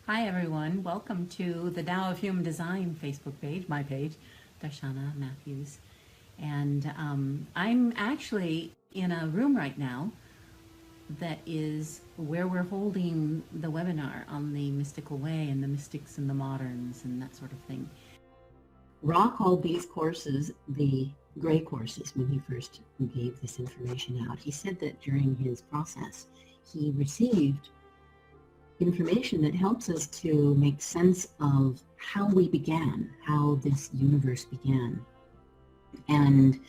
Hi everyone, welcome to the Tao of Human Design Facebook page, my page, Darshana Mathews. And I'm actually in a room right now that is where we're holding the webinar on the mystical way and the mystics and the moderns and that sort of thing. Ra called these courses the gray courses when he first gave this information out. He said that during his process, he received information that helps us to make sense of how we began, how this universe began, and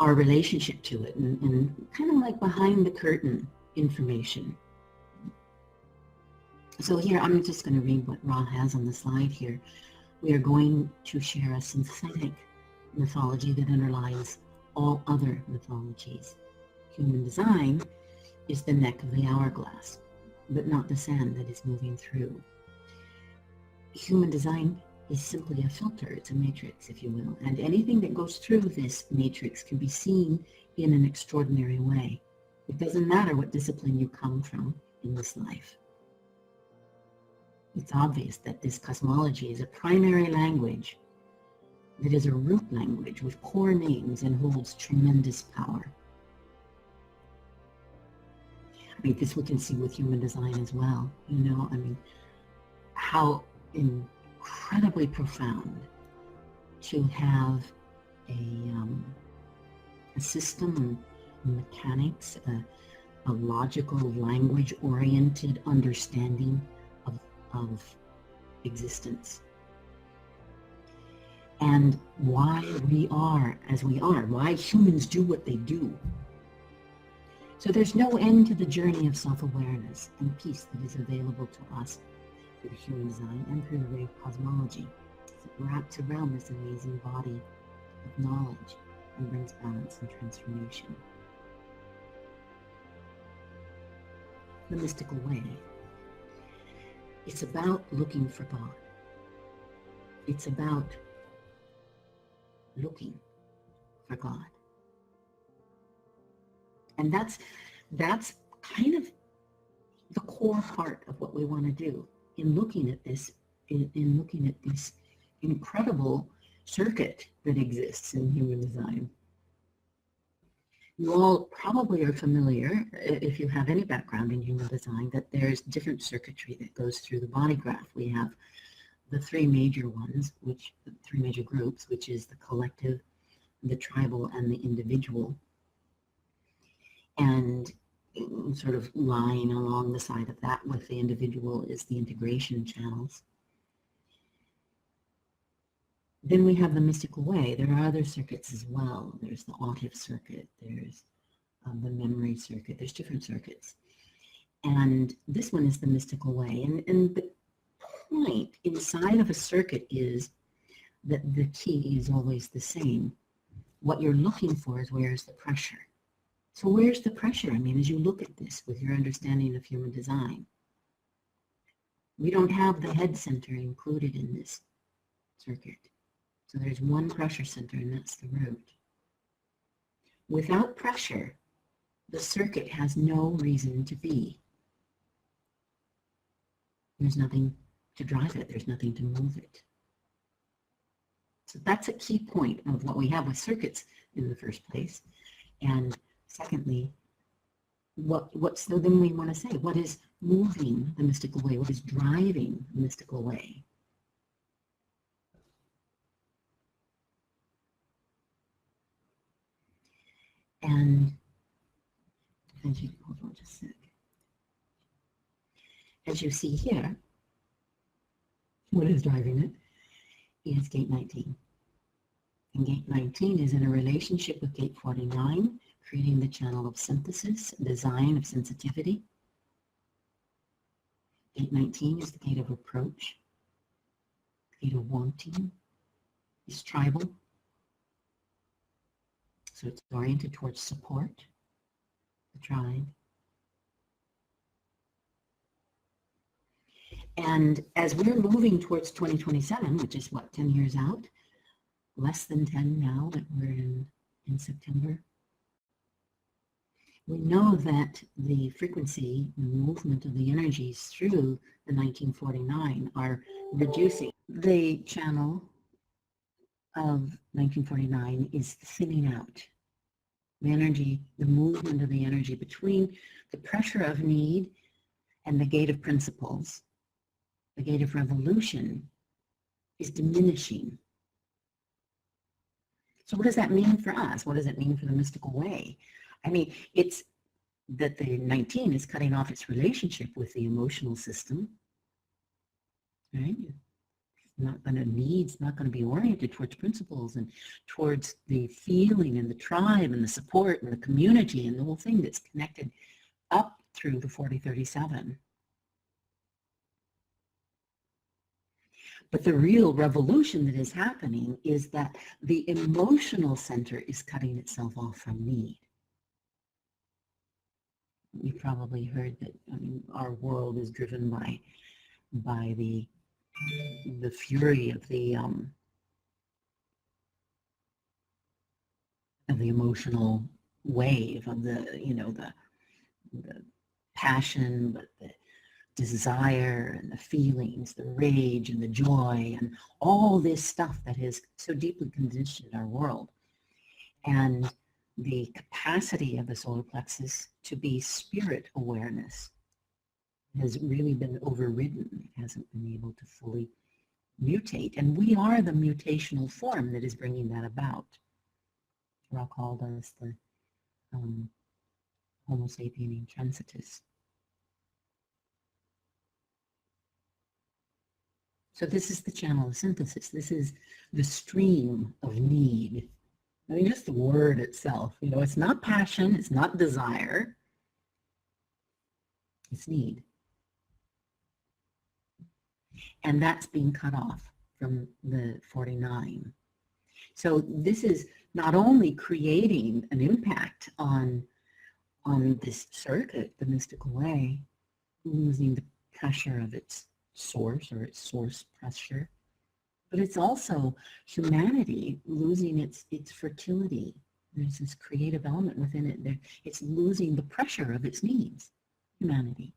our relationship to it, and kind of like behind the curtain information. So here, I'm just going to read what Ra has on the slide here. We are going to share a synthetic mythology that underlies all other mythologies. Human design is the neck of the hourglass, but not the sand that is moving through. Human design is simply a filter. It's a matrix, if you will, and anything that goes through this matrix can be seen in an extraordinary way. It doesn't matter what discipline you come from in this life. It's obvious that this cosmology is a primary language that is a root language with core names and holds tremendous power. I mean, this we can see with human design as well. You know, I mean, how incredibly profound to have a system, mechanics, a logical, language-oriented understanding of existence. And why we are as we are, why humans do what they do. So there's no end to the journey of self-awareness and peace that is available to us through human design and through the ray of cosmology. It wraps around this amazing body of knowledge and brings balance and transformation. The mystical way. It's about looking for God. It's about looking for God. And that's kind of the core part of what we want to do in looking at this, in looking at this incredible circuit that exists in human design. You all probably are familiar, if you have any background in human design, that there's different circuitry that goes through the body graph. We have the three major ones, the three major groups, which is the collective, the tribal, and the individual. And sort of lying along the side of that with the individual is the integration channels. Then we have the mystical way. There are other circuits as well. There's the auditive circuit, there's the memory circuit, there's different circuits. And this one is the mystical way. And the point inside of a circuit is that the key is always the same. What you're looking for is where's the pressure. So where's the pressure? I mean, as you look at this with your understanding of human design, we don't have the head center included in this circuit. So there's one pressure center, and that's the root. Without pressure, the circuit has no reason to be. There's nothing to drive it. There's nothing to move it. So that's a key point of what we have with circuits in the first place. And secondly, so then we want to say, what is moving the mystical way? What is driving the mystical way? And hold on just a sec. As you see here, what is driving it is gate 19. And gate 19 is in a relationship with gate 49, creating the channel of synthesis, design of sensitivity. Gate 19 is the gate of approach. Gate of wanting is tribal. So it's oriented towards support, the tribe. And as we're moving towards 2027, which is what, 10 years out? Less than 10 now that we're in September. we know that the frequency and movement of the energies through the 1949 are reducing. The channel of 1949 is thinning out. The energy, the movement of the energy between the pressure of need and the gate of principles, the gate of revolution, is diminishing. So what does that mean for us? What does it mean for the mystical way? I mean, it's that the 19 is cutting off its relationship with the emotional system, right? It's not going to need, it's not going to be oriented towards principles and towards the feeling and the tribe and the support and the community and the whole thing that's connected up through the 4037. But the real revolution that is happening is that the emotional center is cutting itself off from need. You probably heard that, I mean, our world is driven by the fury of the emotional wave of the, you know, the passion, but the desire and the feelings, the rage and the joy and all this stuff that has so deeply conditioned our world. And the capacity of the solar plexus to be spirit awareness has really been overridden. It hasn't been able to fully mutate. And we are the mutational form that is bringing that about. Ra called us the Homo sapien intransitus. So this is the channel of synthesis. This is the stream of need. I mean, just the word itself, you know, it's not passion, it's not desire, it's need. And that's being cut off from the 49. So this is not only creating an impact on this circuit, the mystical way, losing the pressure of its source or its source pressure, but it's also humanity losing its fertility. There's this creative element within it. It's losing the pressure of its needs, humanity.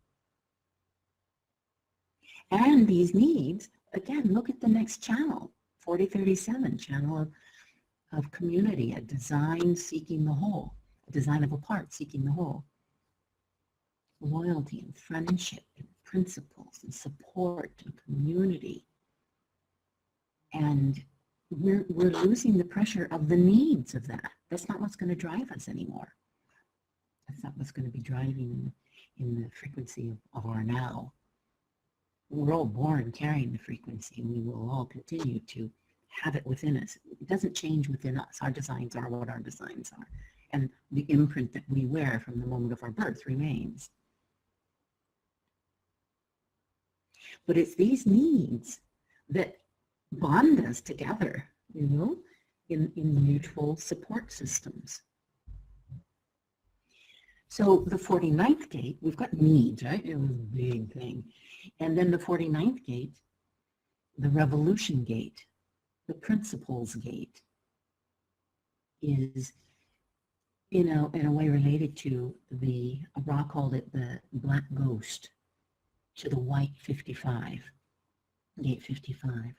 And these needs, again, look at the next channel, 4037, channel of community, a design seeking the whole, a design of a part seeking the whole. Loyalty and friendship and principles and support and community. And we're losing the pressure of the needs of that. That's not what's going to drive us anymore. That's not what's going to be driving in the frequency of our now. We're all born carrying the frequency, and we will all continue to have it within us. It doesn't change within us. Our designs are what our designs are. And the imprint that we wear from the moment of our birth remains. But it's these needs that bond us together, you know, in mutual support systems. So the 49th gate, we've got needs, right? It was a big thing. And then the 49th gate, the revolution gate, the principles gate, is, you know, in a way related to the, Ra called it the black ghost, to the white 55, gate 55.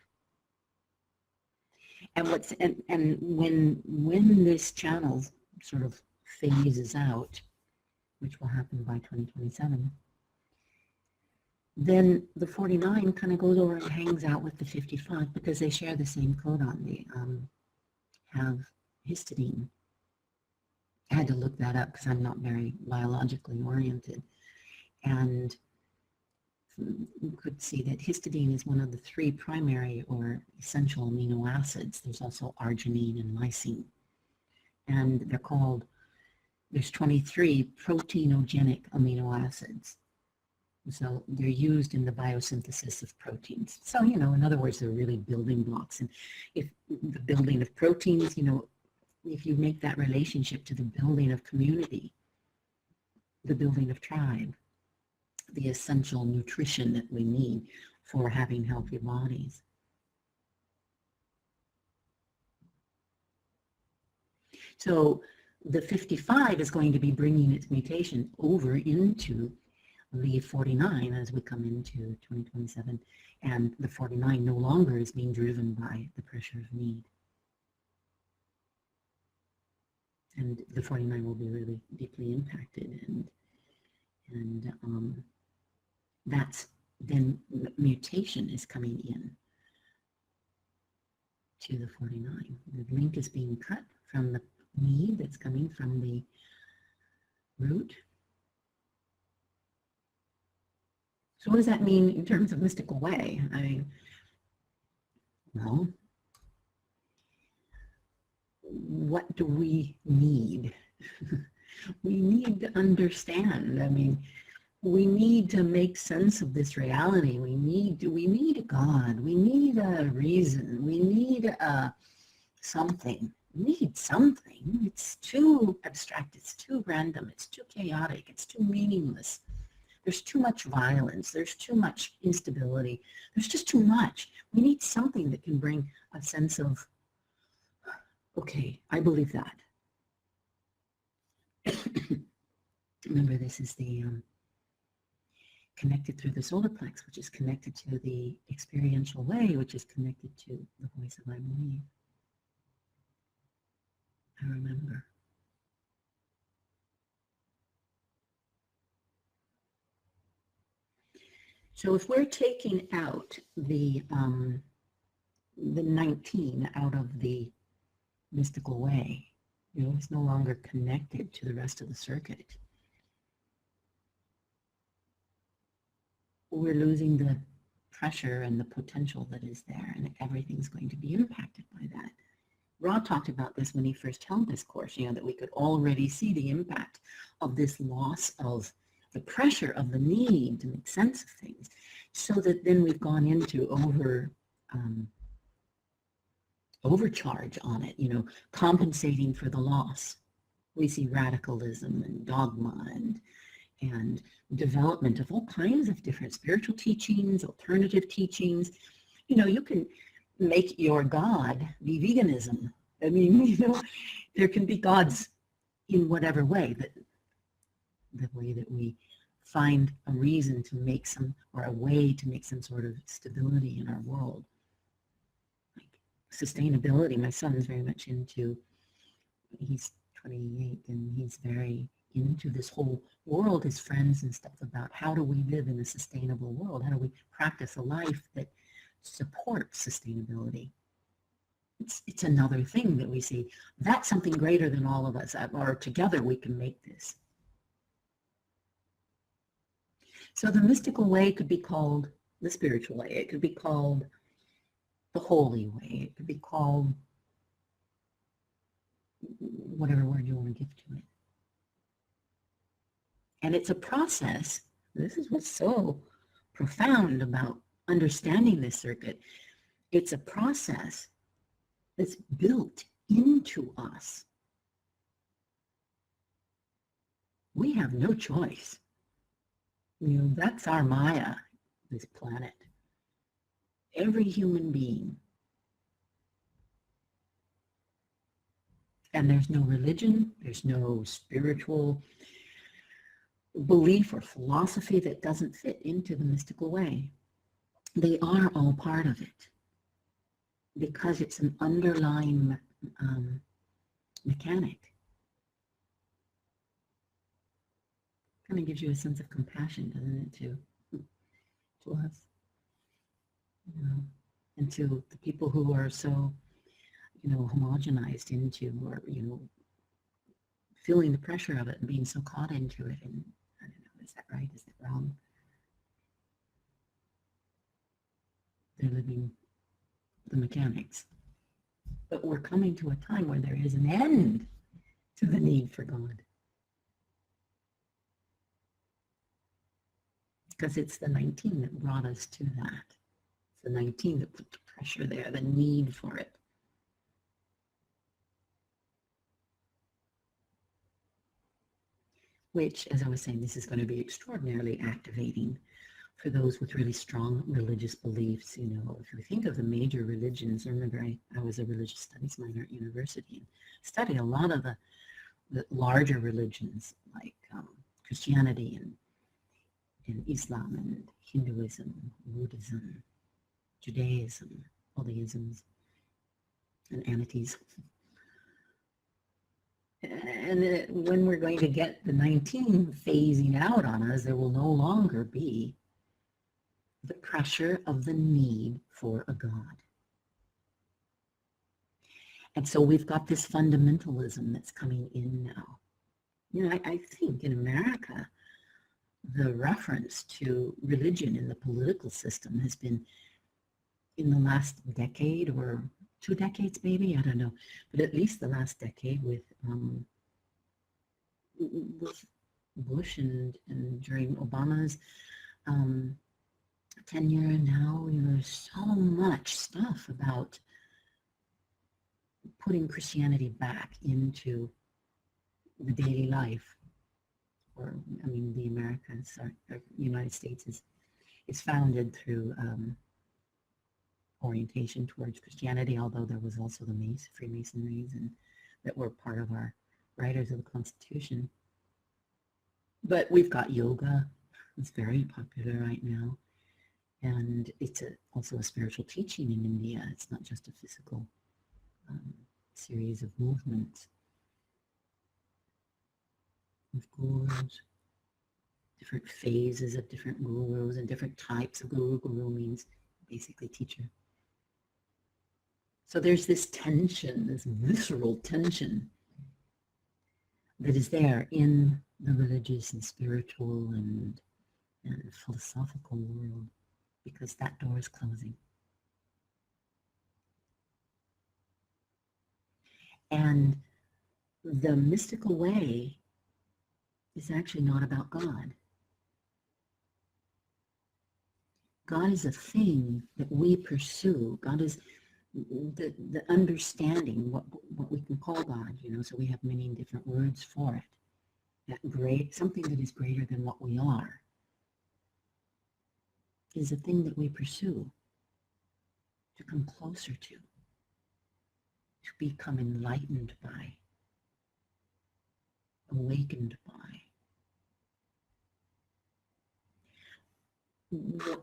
And when this channel sort of phases out, which will happen by 2027, then the 49 kind of goes over and hangs out with the 55 because they share the same codon. They have histidine. I had to look that up because I'm not very biologically oriented. And you could see that histidine is one of the 3 primary or essential amino acids. There's also arginine and lysine. And they're called, there's 23 proteinogenic amino acids. So they're used in the biosynthesis of proteins. So, you know, in other words, they're really building blocks. And if the building of proteins, you know, if you make that relationship to the building of community, the building of tribe, the essential nutrition that we need for having healthy bodies. So the 55 is going to be bringing its mutation over into the 49 as we come into 2027, and the 49 no longer is being driven by the pressure of need. And the 49 will be really deeply impacted, and that's then mutation is coming in to the 49. The link is being cut from the need that's coming from the root. So what does that mean in terms of mystical way? Well, what do we need? We need to understand. We need to make sense of this reality. We need a God. We need a reason. We need something. We need something. It's too abstract. It's too random. It's too chaotic. It's too meaningless. There's too much violence. There's too much instability. There's just too much. We need something that can bring a sense of, okay, I believe that. Remember, this is the connected through the solar plex, which is connected to the experiential way, which is connected to the voice of I believe. I remember. So if we're taking out the 19 out of the mystical way, it's no longer connected to the rest of the circuit. We're losing the pressure and the potential that is there, and everything's going to be impacted by that. Rod talked about this when he first held this course, that we could already see the impact of this loss of the pressure of the need to make sense of things, so that then we've gone into overcharge on it, compensating for the loss. We see radicalism and dogma and development of all kinds of different spiritual teachings, alternative teachings. You can make your God be veganism. There can be gods in whatever way, the way that we find a reason to make some, or a way to make some sort of stability in our world. Like sustainability, my son is very much into, he's 28, and he's very into this whole world, his friends and stuff, about how do we live in a sustainable world? How do we practice a life that supports sustainability? It's another thing that we see. That's something greater than all of us, or together we can make this. So the mystical way could be called the spiritual way. It could be called the holy way. It could be called whatever word you want to give to it. And it's a process. This is what's so profound about understanding this circuit. It's a process that's built into us. We have no choice. That's our Maya, this planet. Every human being. And there's no religion, there's no spiritual belief or philosophy that doesn't fit into the mystical way. They are all part of it, because it's an underlying mechanic. Kind of gives you a sense of compassion, doesn't it, to us, and to the people who are so, homogenized into, or feeling the pressure of it and being so caught into it. And I don't know, is that right? Is that wrong? They're living the mechanics. But we're coming to a time where there is an end to the need for God. Because it's the 19 that brought us to that. It's the 19 that put the pressure there, the need for it. Which, as I was saying, this is going to be extraordinarily activating for those with really strong religious beliefs. If you think of the major religions, I remember I was a religious studies minor at university and studied a lot of the the larger religions like Christianity and Islam and Hinduism, Buddhism, Judaism, all the isms and anities. And when we're going to get the 19 phasing out on us, there will no longer be the pressure of the need for a God. And so we've got this fundamentalism that's coming in now. You know, I think in America, the reference to religion in the political system has been in the last decade or 2 decades maybe, I don't know, but at least the last decade with Bush and during Obama's tenure, and now, you know, there's so much stuff about putting Christianity back into the daily life, or I mean, the Americans or United States is founded through orientation towards Christianity, although there was also the Freemasonries and that were part of our writers of the Constitution. But we've got yoga. It's very popular right now. And it's also a spiritual teaching in India. It's not just a physical series of movements. Of gurus, different phases of different gurus and different types of guru. Guru means basically teacher. So there's this tension, this visceral tension that is there in the religious and spiritual and philosophical world, because that door is closing. And the mystical way is actually not about God. God is a thing that we pursue. God is the understanding, what we can call God, you know, so we have many different words for it. That great, something that is greater than what we are, is a thing that we pursue to come closer to become enlightened by, awakened by.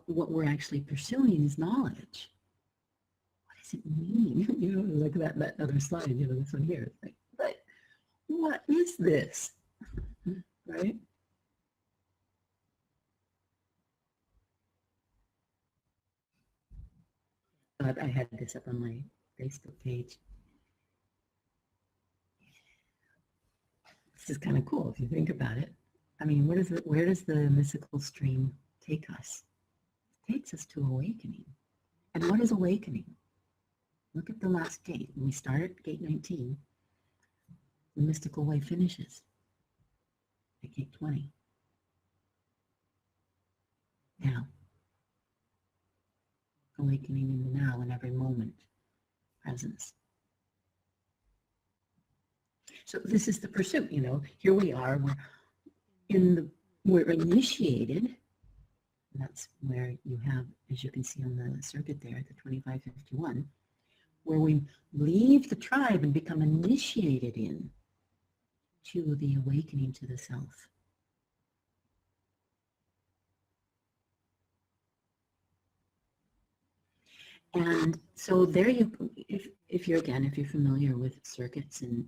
What we're actually pursuing is knowledge. What does it mean? You know, like that other slide, you know, this one here. It's like, but what is this? Right? But I had this up on my Facebook page. This is kind of cool if you think about it. I mean, where does the mystical stream take us? It takes us to awakening. And what is awakening? Look at the last gate. When we start at gate 19, the mystical way finishes at gate 20. Now, awakening in the now, in every moment, presence. So this is the pursuit, you know. Here we are, we're initiated. And that's where you have, as you can see on the circuit there, the 2551, where we leave the tribe and become initiated in to the awakening to the self. And so there you, if you're familiar with circuits in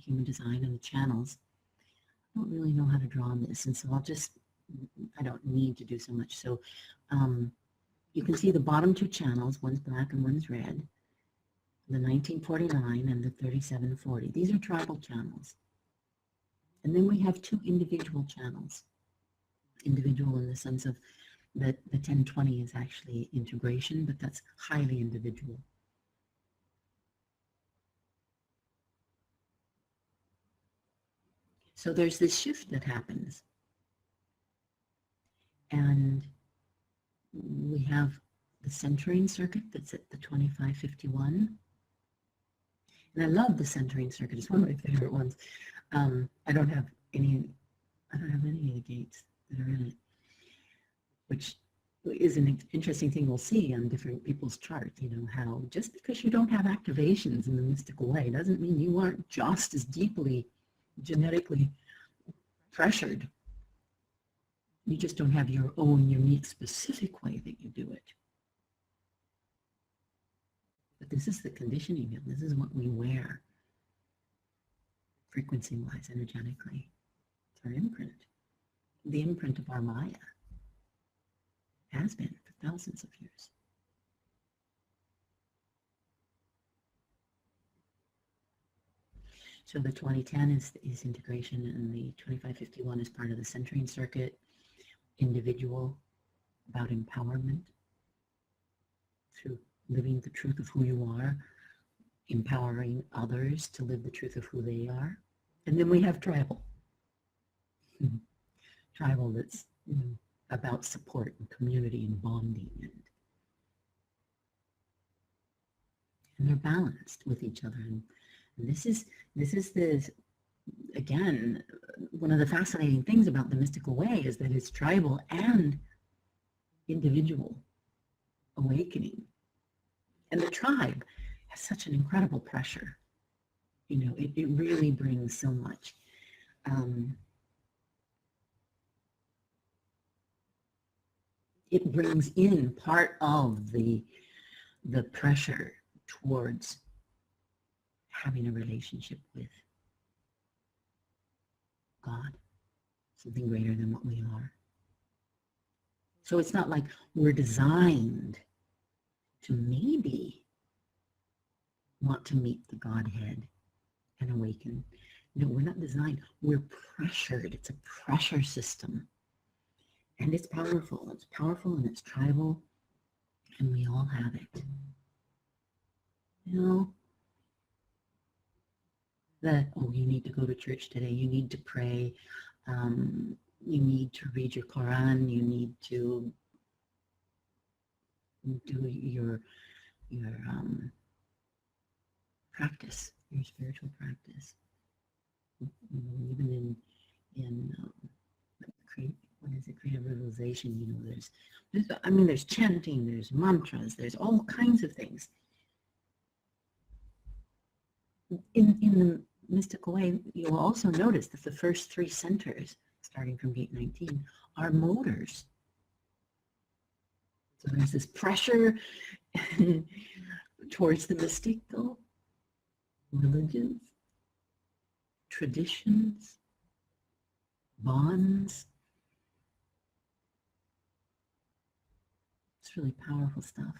human design and the channels, I don't really know how to draw on this, and so I don't need to do so much. So you can see the bottom 2 channels, one's black and one's red, the 1949 and the 3740. These are tribal channels. And then we have 2 individual channels. Individual in the sense of that the 1020 is actually integration, but that's highly individual. So there's this shift that happens. And we have the centering circuit that's at the 2551. And I love the centering circuit. It's one of my favorite ones. I don't have any of the gates that are in it, which is an interesting thing we'll see on different people's charts, you know, how just because you don't have activations in the mystical way doesn't mean you aren't just as deeply genetically pressured. You just don't have your own unique, specific way that you do it. But this is the conditioning, and this is what we wear, frequency-wise, energetically. It's our imprint. The imprint of our Maya has been for thousands of years. So the 2010 is integration, and the 2551 is part of the centering circuit. Individual, about empowerment through living the truth of who you are, empowering others to live the truth of who they are. And then we have tribal. Tribal that's about support and community and bonding, and they're balanced with each other. And this is the, again, one of the fascinating things about the mystical way is that it's tribal and individual awakening. And the tribe has such an incredible pressure. It really brings so much. It brings in part of the pressure towards having a relationship with God, something greater than what we are. So it's not like we're designed to maybe want to meet the Godhead and awaken. No, we're not designed. We're pressured. It's a pressure system. And it's powerful. It's powerful and it's tribal. And we all have it. You need to go to church today. You need to pray. You need to read your Quran. You need to do your practice, your spiritual practice. Even in creative realization, there's chanting, there's mantras, there's all kinds of things. In the mystical way, you'll also notice that the first three centers, starting from gate 19, are motors. So there's this pressure towards the mystical, religions, traditions, bonds. It's really powerful stuff.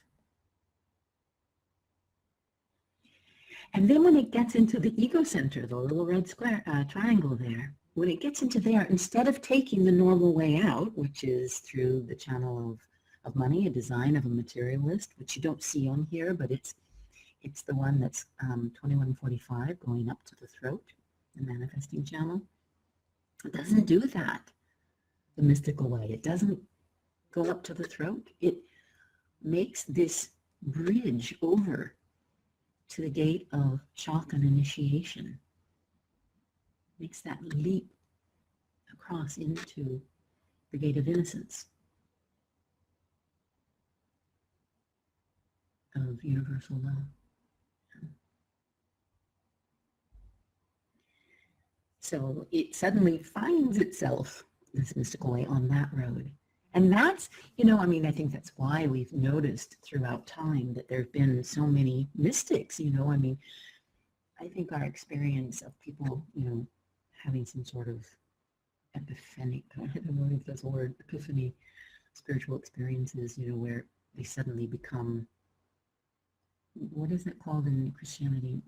And then when it gets into the ego center, the little red square triangle there, when it gets into there, instead of taking the normal way out, which is through the channel of money, a design of a materialist, which you don't see on here, but it's the one that's 2145 going up to the throat, the manifesting channel. It doesn't do that the mystical way. It doesn't go up to the throat. It makes this bridge over to the gate of shock and initiation. Makes that leap across into the gate of innocence, of universal love. So it suddenly finds itself, this mystical way, on that road. And that's, I think that's why we've noticed throughout time that there have been so many mystics, I think our experience of people, having some sort of epiphanic, I don't know if that's a word, epiphany, spiritual experiences, where they suddenly become, what is it called in Christianity?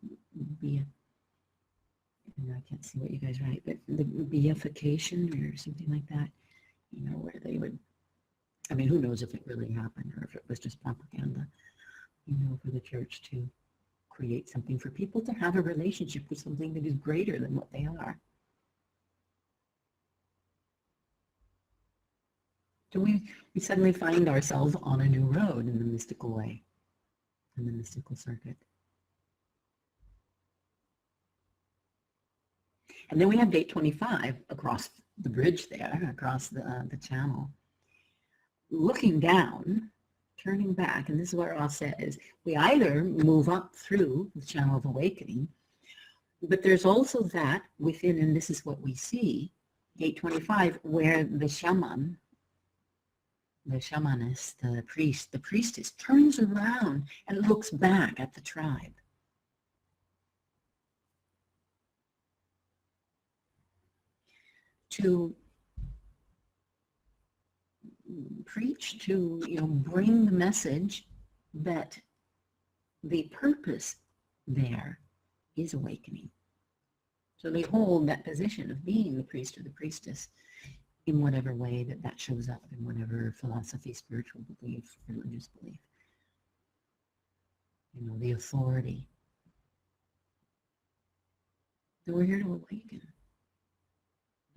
I can't see what you guys write, but the beification or something like that, where they would, who knows if it really happened or if it was just propaganda, for the church to create something for people to have a relationship with something that is greater than what they are. So we suddenly find ourselves on a new road in the mystical way, in the mystical circuit. And then we have gate 25 across the bridge there, across the channel. Looking down, turning back, and this is where I'll say is we either move up through the channel of awakening, But there's also that within, and this is what we see, gate 25, where the shaman, the shamanist, the priest, the priestess turns around and looks back at the tribe. To preach, to bring the message that the purpose there is awakening. So they hold that position of being the priest or the priestess in whatever way that shows up, in whatever philosophy, spiritual belief, religious belief. The authority. So we're here to awaken.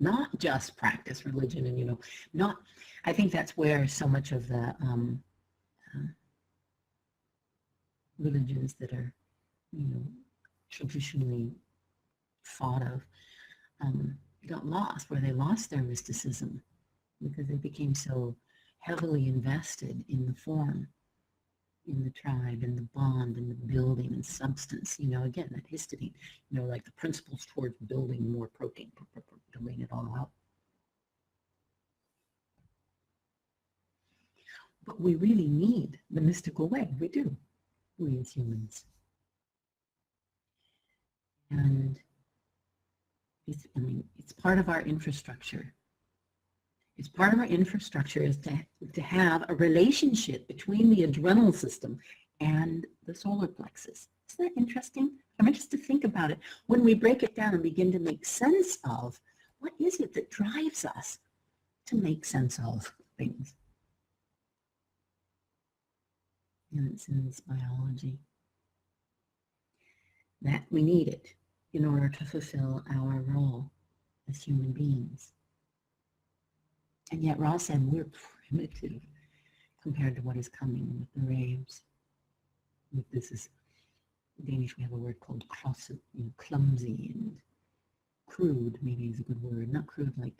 Not just practice religion and, not, I think that's where so much of the religions that are, traditionally thought of, got lost, where they lost their mysticism because they became so heavily invested in the form, in the tribe, in the bond, in the building and substance. Again, that histidine, like the principles towards building more protein, building it all out. But we really need the mystical way. We do, we as humans. And it's part of our infrastructure. It's part of our infrastructure is to have a relationship between the adrenal system and the solar plexus. Isn't that interesting? I'm interested to think about it when we break it down and begin to make sense of what is it that drives us to make sense of things. And it's in this biology that we need it in order to fulfill our role as human beings. And yet Ra said we're primitive compared to what is coming with the raves. This is, in Danish we have a word called clumsy and crude, maybe is a good word. Not crude like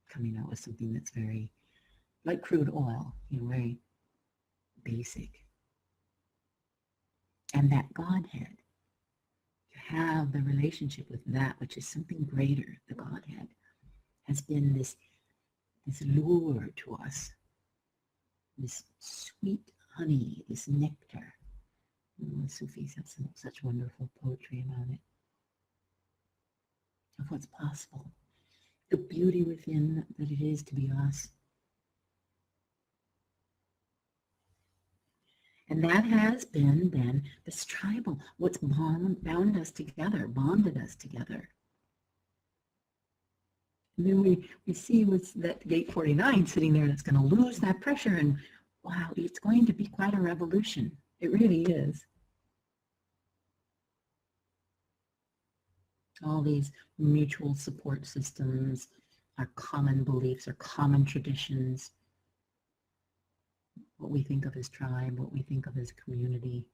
coming out with something that's very, like crude oil, very basic. And that Godhead, to have the relationship with that which is something greater, the Godhead, has been this lure to us, this sweet honey, this nectar. The Sufis have such wonderful poetry about it, of what's possible, the beauty within that it is to be us. And that has been then this tribal, what's bound us together, bonded us together. And then we see with that gate 49 sitting there that's going to lose that pressure, and wow, it's going to be quite a revolution. It really is. All these mutual support systems, our common beliefs, our common traditions, what we think of as tribe, what we think of as community.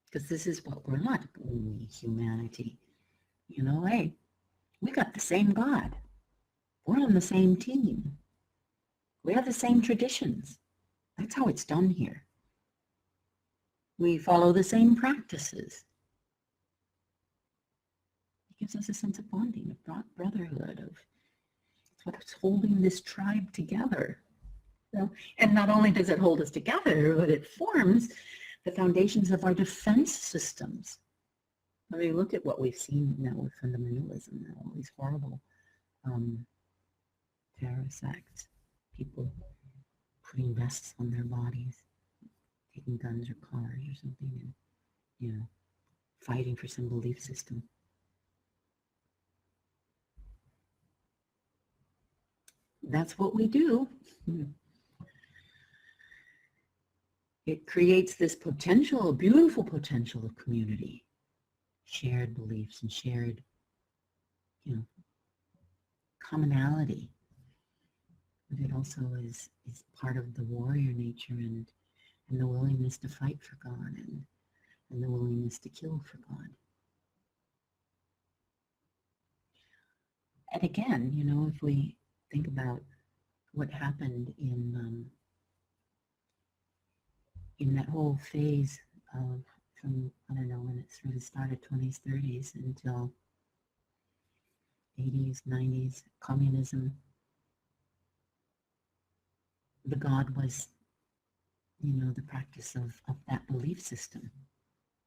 Because this is what we're like, we, humanity. Hey, we got the same God. We're on the same team. We have the same traditions. That's how it's done here. We follow the same practices. It gives us a sense of bonding, of brotherhood, of what's holding this tribe together. And not only does it hold us together, but it forms the foundations of our defense systems. I mean, look at what we've seen now with fundamentalism, all these horrible terrorist acts, people putting vests on their bodies, taking guns or cars or something, and fighting for some belief system. That's what we do. It creates this potential, beautiful potential of community, shared beliefs and shared, commonality. But it also is part of the warrior nature and the willingness to fight for God and the willingness to kill for God. And again, if we think about what happened in that whole phase from, I don't know, when it sort of started, 20s, 30s, until 80s, 90s, communism. The God was, the practice of that belief system,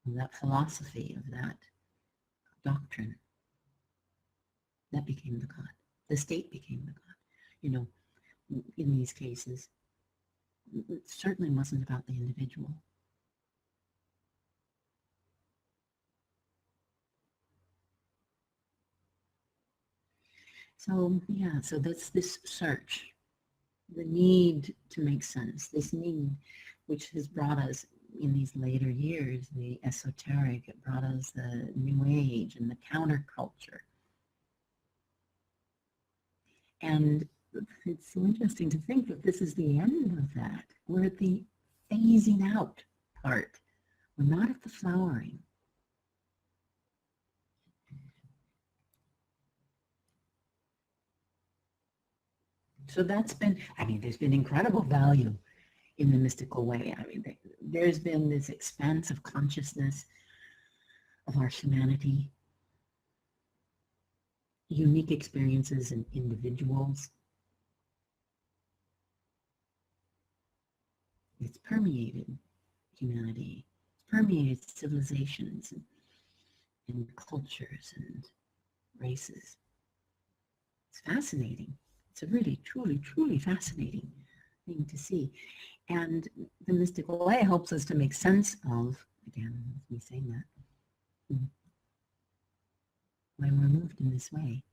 of that philosophy, of that doctrine. That became the God. The state became the God. In these cases, it certainly wasn't about the individual. So, yeah, so that's this search, the need to make sense, this need which has brought us in these later years, the esoteric, it brought us the New Age and the counterculture. And it's so interesting to think that this is the end of that. We're at the phasing out part. We're not at the flowering. So that's been, there's been incredible value in the mystical way. There's been this expanse of consciousness of our humanity, unique experiences in individuals. It's permeated humanity, it's permeated civilizations and cultures and races. It's fascinating. It's a really, truly, truly fascinating thing to see. And the mystical way helps us to make sense of, again, me saying that, when we're moved in this way.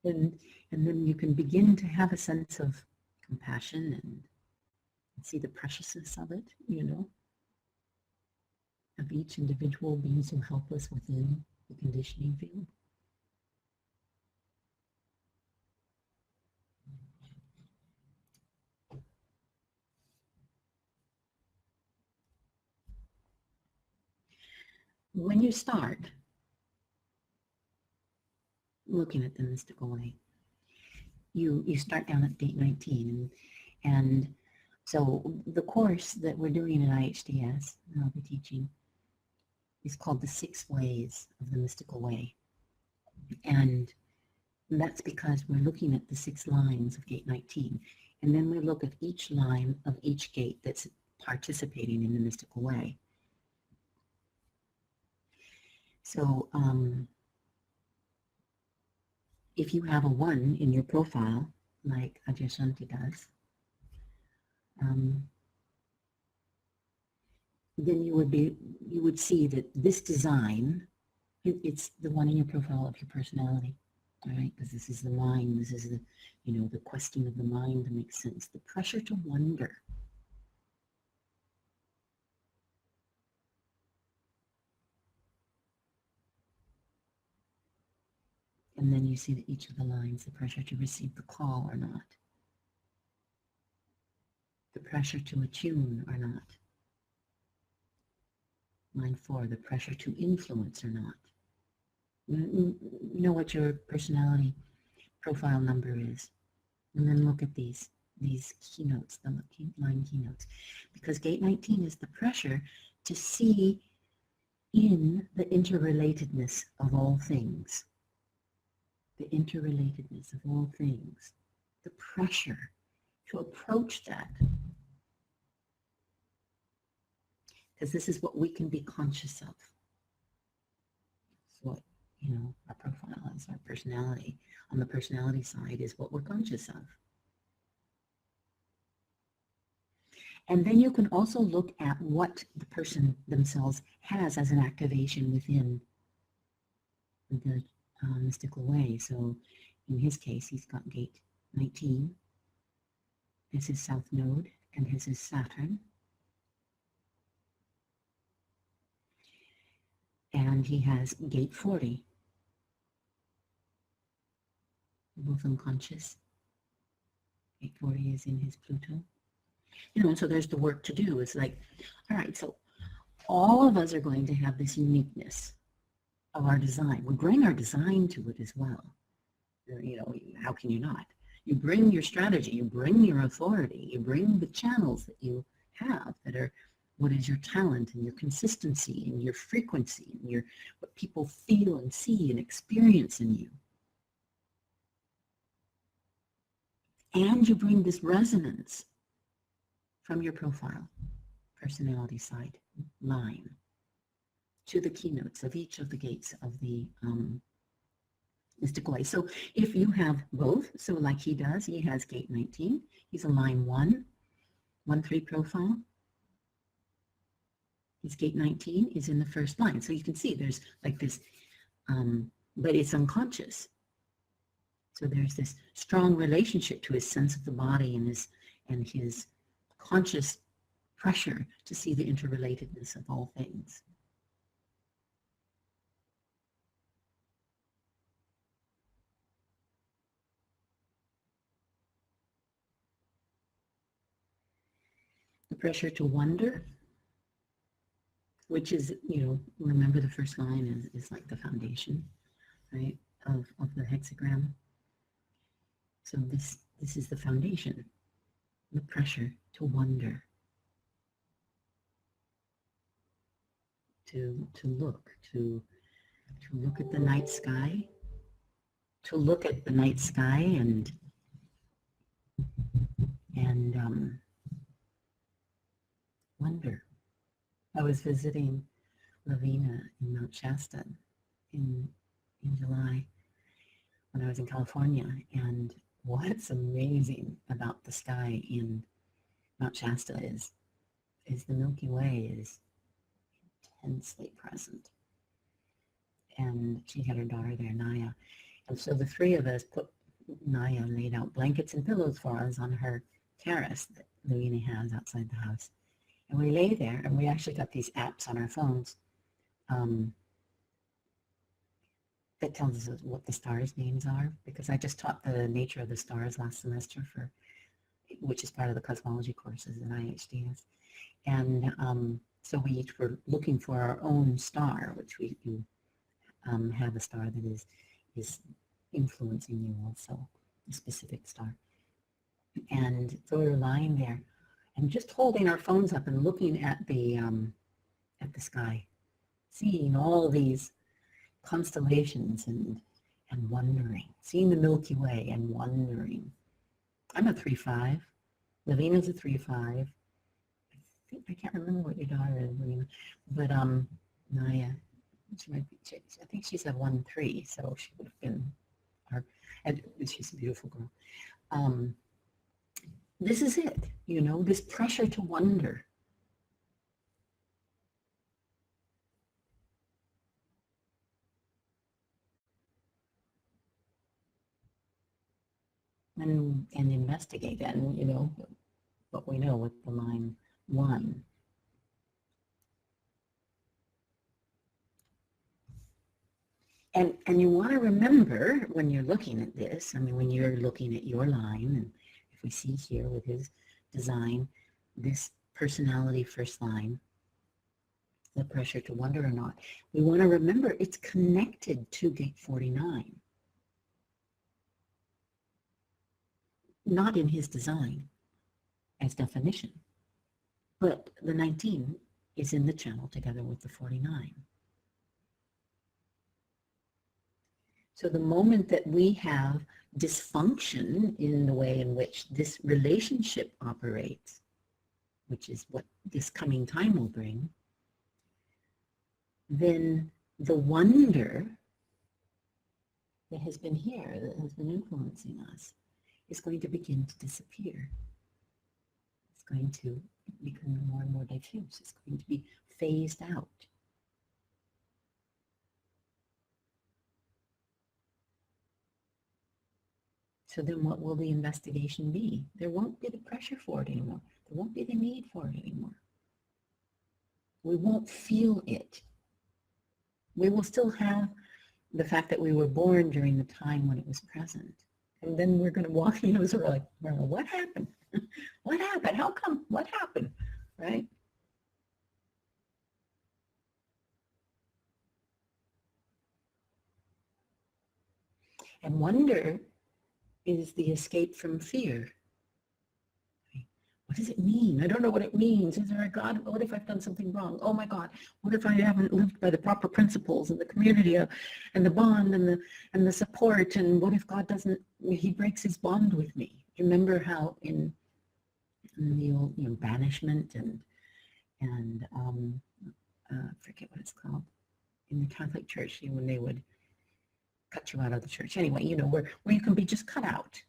And then you can begin to have a sense of compassion and see the preciousness of it, of each individual being so helpless within the conditioning field. When you start looking at the mystical way, you start down at gate 19, and so the course that we're doing at IHDS, and I'll be teaching, is called The 6 Ways of the Mystical Way. And that's because we're looking at the 6 lines of gate 19. And then we look at each line of each gate that's participating in the mystical way. So if you have a 1 in your profile, like Adyashanti does, then you would see that this design, it's the 1 in your profile of your personality, all right? Because this is the mind, this is the, the questing of the mind to make sense, the pressure to wonder. And then you see that each of the lines, the pressure to receive the call or not, the pressure to attune or not. Line 4, the pressure to influence or not. You know what your personality profile number is. And then look at these keynotes, the line keynotes. Because gate 19 is the pressure to see in the interrelatedness of all things. The interrelatedness of all things. The pressure to approach that. Because this is what we can be conscious of. It's what, our profile is, our personality. On the personality side is what we're conscious of. And then you can also look at what the person themselves has as an activation within the mystical way. So in his case, he's got gate 19 as his south node and as his Saturn. And he has gate 40, both unconscious. Gate 40 is in his Pluto. So there's the work to do. It's like, all right, so all of us are going to have this uniqueness of our design. We bring our design to it as well. How can you not? You bring your strategy, you bring your authority, you bring the channels that you have that are What is your talent and your consistency and your frequency and what people feel and see and experience in you? And you bring this resonance from your profile, personality side, line, to the keynotes of each of the gates of the mystical way. So if you have both, so like he does, he has gate 19, he's a line 1-3 profile. His gate 19 is in the first line. So you can see there's like this, but it's unconscious. So there's this strong relationship to his sense of the body and his conscious pressure to see the interrelatedness of all things. The pressure to wonder, which is, remember the first line is like the foundation, right, of the hexagram. So this is the foundation, the pressure to wonder, to look at the night sky, and wonder. I was visiting Laveena in Mount Shasta in July when I was in California, and what's amazing about the sky in Mount Shasta is the Milky Way is intensely present. And she had her daughter there, Naya. And so the three of us Naya laid out blankets and pillows for us on her terrace that Laveena has outside the house. And we lay there, and we actually got these apps on our phones that tells us what the stars' names are, because I just taught the nature of the stars last semester, which is part of the cosmology courses at IHDS. And so we each were looking for our own star, which we have a star that is influencing you also, a specific star. And so we were lying there and just holding our phones up and looking at the sky, seeing all these constellations and wondering, seeing the Milky Way and wondering. I'm a 3-5. Laveena's a 3-5. I can't remember what your daughter is, but Naya, I think she's a 1-3, so she would have been and she's a beautiful girl. This is it, this pressure to wonder. And investigate, and what we know with the line 1. And you want to remember when you're looking at this, when you're looking at your line, and if we see here with his design, this personality first line, the pressure to wonder or not, we want to remember it's connected to gate 49. Not in his design as definition, but the 19 is in the channel together with the 49. So the moment that we have dysfunction in the way in which this relationship operates, which is what this coming time will bring, then the wonder that has been here, that has been influencing us, is going to begin to disappear. It's going to become more and more diffuse. It's going to be phased out. So then what will the investigation be? There won't be the pressure for it anymore. There won't be the need for it anymore. We won't feel it. We will still have the fact that we were born during the time when it was present. And then we're going to walk, so we're like, well, what happened? What happened? How come? What happened? Right? And wonder is the escape from fear. What does it mean? I don't know what it means. Is there a God? What if I've done something wrong? Oh my God. What if I haven't lived by the proper principles and the community and the bond and the support? And what if God doesn't, he breaks his bond with me? Remember how in the old, banishment and forget what it's called, in the Catholic Church, when they would cut you out of the church. Anyway, where you can be just cut out.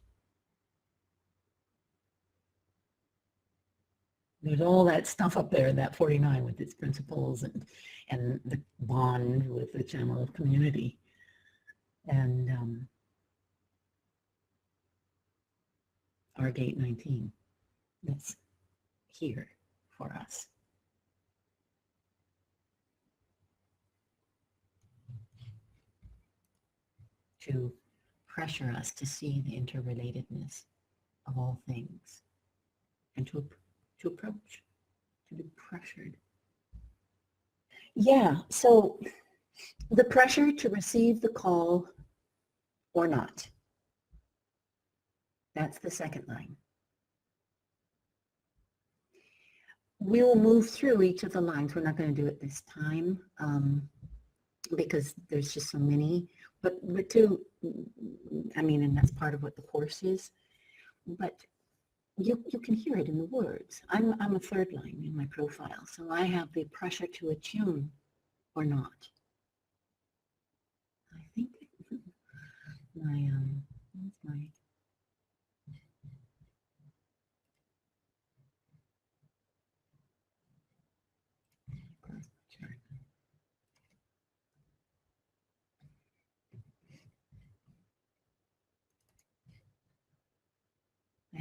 There's all that stuff up there in that 49 with its principles and the bond with the channel of community. And our gate 19, that's here for us. To pressure us to see the interrelatedness of all things and to approach, to be pressured. Yeah, so the pressure to receive the call or not. That's the second line. We will move through each of the lines. We're not going to do it this time because there's just so many. But and that's part of what the course is. But you can hear it in the words. I'm a third line in my profile, so I have the pressure to attune or not. I think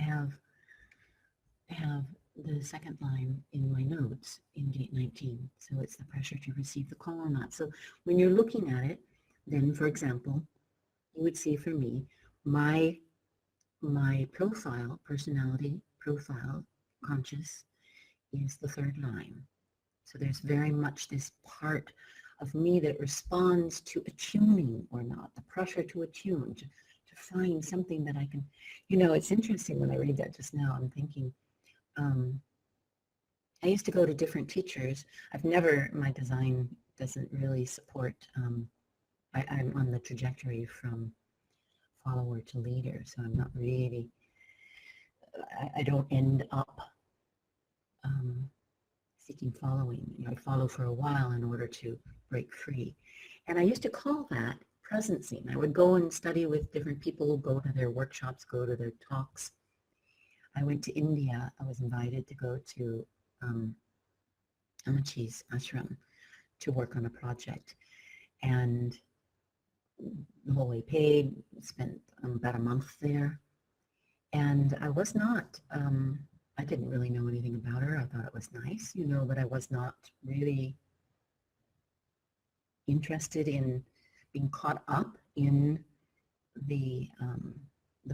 I have the second line in my notes in gate 19. So it's the pressure to receive the call or not. So when you're looking at it, then for example, you would see for me, my profile, personality profile, conscious, is the third line. So there's very much this part of me that responds to attuning or not, the pressure to attune, to find something that I can, it's interesting when I read that just now, I'm thinking, I used to go to different teachers. My design doesn't really support, I'm on the trajectory from follower to leader, so I'm not really, I don't end up seeking following. I follow for a while in order to break free. And I used to call that presencing. I would go and study with different people, go to their workshops, go to their talks. I went to India. I was invited to go to Amachi's ashram to work on a project. And the whole way paid, spent about a month there. And I was not, I didn't really know anything about her. I thought it was nice, but I was not really interested in being caught up in the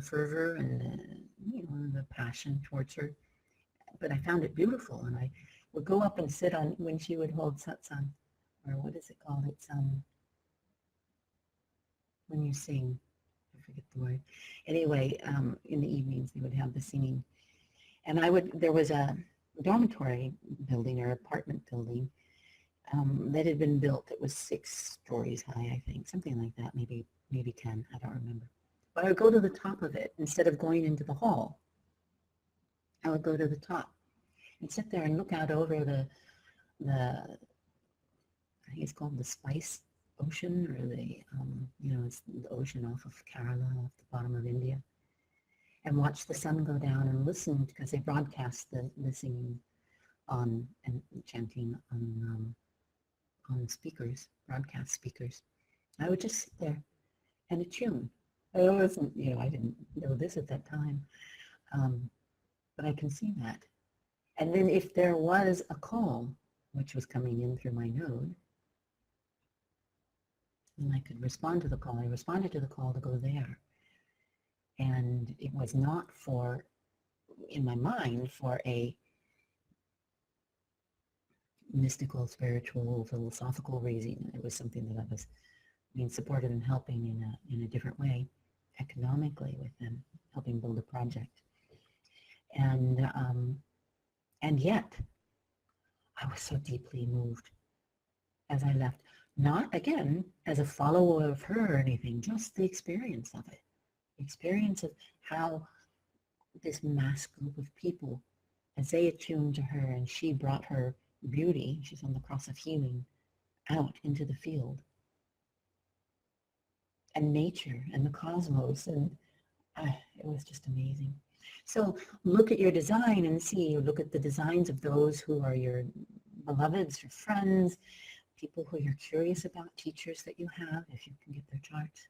fervor and the passion towards her. But I found it beautiful, and I would go up and sit on, when she would hold satsang, or what is it called? It's when you sing, I forget the word. Anyway, in the evenings they would have the singing. And there was a dormitory building or apartment building that had been built. It was 6 stories high, I think, something like that, maybe 10, I don't remember. But I would go to the top of it instead of going into the hall. I would go to the top and sit there and look out over the I think it's called the Spice Ocean, or it's the ocean off of Kerala, off the bottom of India, and watch the sun go down and listen, because they broadcast the singing on and chanting on speakers, broadcast speakers. I would just sit there and attune. I wasn't, I didn't know this at that time, but I can see that. And then if there was a call, which was coming in through my node, then I could respond to the call. I responded to the call to go there. And it was not for, in my mind, for a mystical, spiritual, philosophical reason. It was something that I was being supported and helping in a different way, economically with them, helping build a project. And And yet, I was so deeply moved as I left. Not, again, as a follower of her or anything, just the experience of it. The experience of how this mass group of people, as they attuned to her and she brought her beauty, she's on the cross of healing, out into the field. And nature and the cosmos, and it was just amazing. So look at your design and see, look at the designs of those who are your beloveds, your friends, people who you're curious about, teachers that you have, if you can get their charts.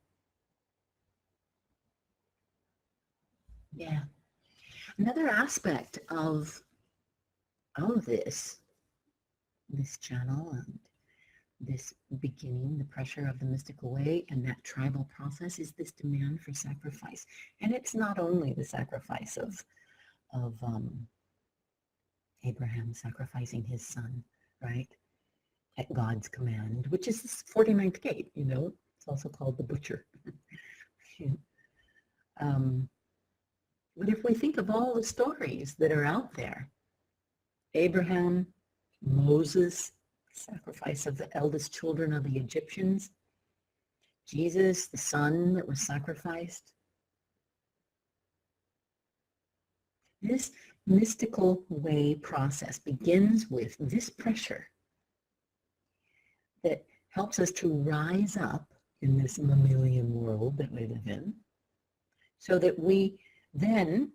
Yeah. Another aspect of this channel and this beginning, the pressure of the mystical way and that tribal process, is this demand for sacrifice. And it's not only the sacrifice of Abraham sacrificing his son, right, at God's command, which is this 49th gate, you know, it's also called the butcher. But if we think of all the stories that are out there, Abraham, Moses, sacrifice of the eldest children of the Egyptians, Jesus, the son that was sacrificed. This mystical way process begins with this pressure that helps us to rise up in this mammalian world that we live in, so that we then,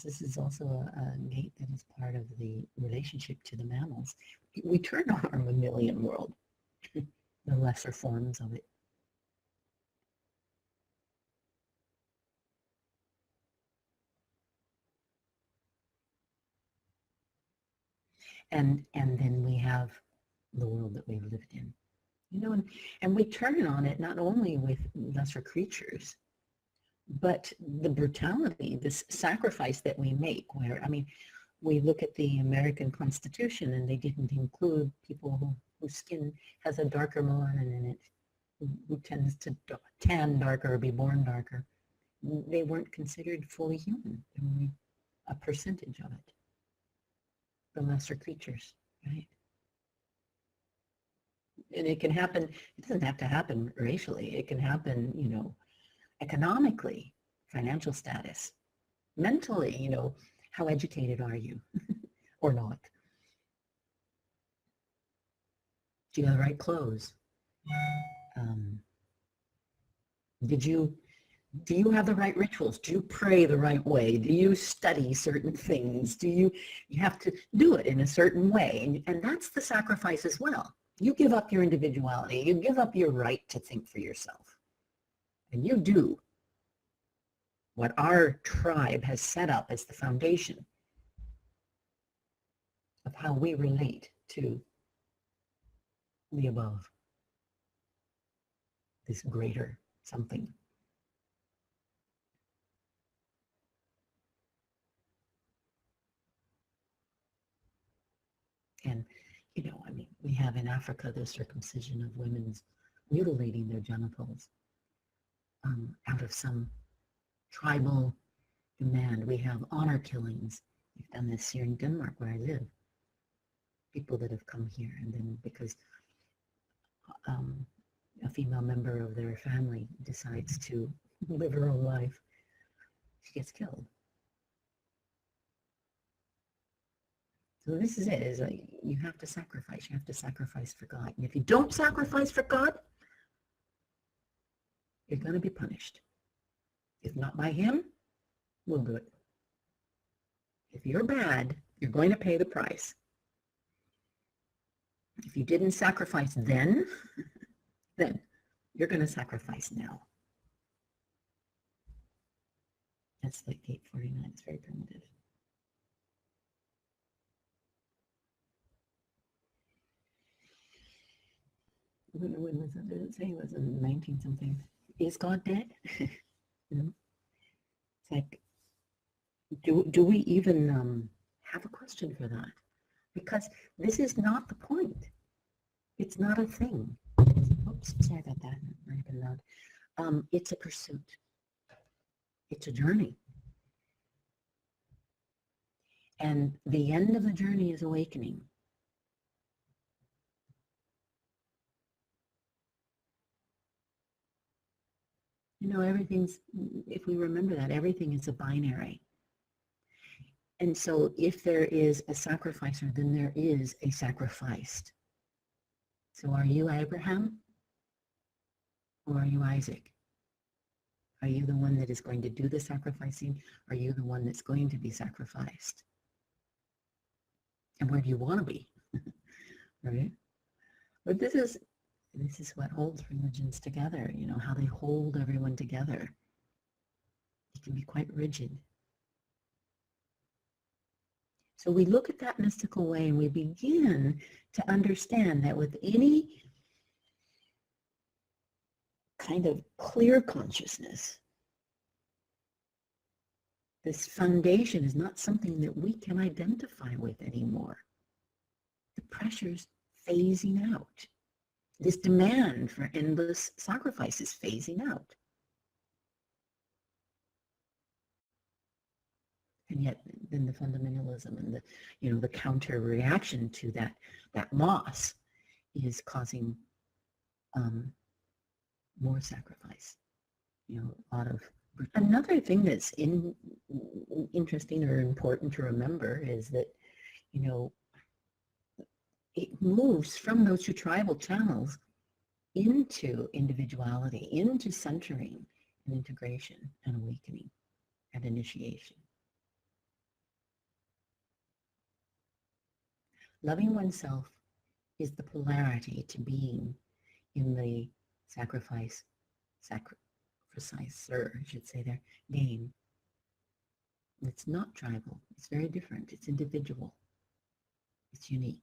this is also a gate that is part of the relationship to the mammals, we turn on our mammalian world, the lesser forms of it. And then we have the world that we've lived in. You know, and we turn on it not only with lesser creatures, but the brutality, this sacrifice that we make, where, I mean, we look at the American Constitution and they didn't include people whose skin has a darker melanin in it, who tends to tan darker or be born darker. They weren't considered fully human. Only a percentage of it. The lesser creatures, right? And it can happen, it doesn't have to happen racially. It can happen, you know, economically, financial status, mentally, you know, how educated are you or not? Do you have the right clothes? Do you have the right rituals? Do you pray the right way? Do you study certain things? Do you have to do it in a certain way? And that's the sacrifice as well. You give up your individuality. You give up your right to think for yourself. And you do what our tribe has set up as the foundation of how we relate to the above, this greater something. And, you know, I mean, we have in Africa the circumcision of women's mutilating their genitals out of some tribal demand. We have honor killings. We've done this here in Denmark where I live. People that have come here, and then because a female member of their family decides to live her own life, she gets killed. So this is it, is like you have to sacrifice. You have to sacrifice for God. And if you don't sacrifice for God, you're going to be punished. If not by him, we'll do it. If you're bad, you're going to pay the price. If you didn't sacrifice then you're going to sacrifice now. That's like gate 49. It's very primitive. When was that? Did it say it was in 19 something? Is God dead? You know? It's like, do we even have a question for that? Because this is not the point. It's not a thing. Oops, sorry about that. Might have been loud. It's a pursuit. It's a journey. And the end of the journey is awakening. You know, everything's, if we remember that, everything is a binary. And so if there is a sacrificer, then there is a sacrificed. So are you Abraham or are you Isaac? Are you the one that is going to do the sacrificing? Are you the one that's going to be sacrificed? And where do you want to be? Right? But this is what holds religions together, you know, how they hold everyone together. It can be quite rigid. So we look at that mystical way and we begin to understand that with any kind of clear consciousness, this foundation is not something that we can identify with anymore. The pressure's phasing out. This demand for endless sacrifice is phasing out. And yet then the fundamentalism and the, you know, the counter reaction to that loss is causing more sacrifice. You know, a lot of. Another thing that's interesting or important to remember is that, you know, it moves from those two tribal channels into individuality, into centering and integration and awakening and initiation. Loving oneself is the polarity to being in the sacrificer, I should say there, game. It's not tribal. It's very different. It's individual. It's unique.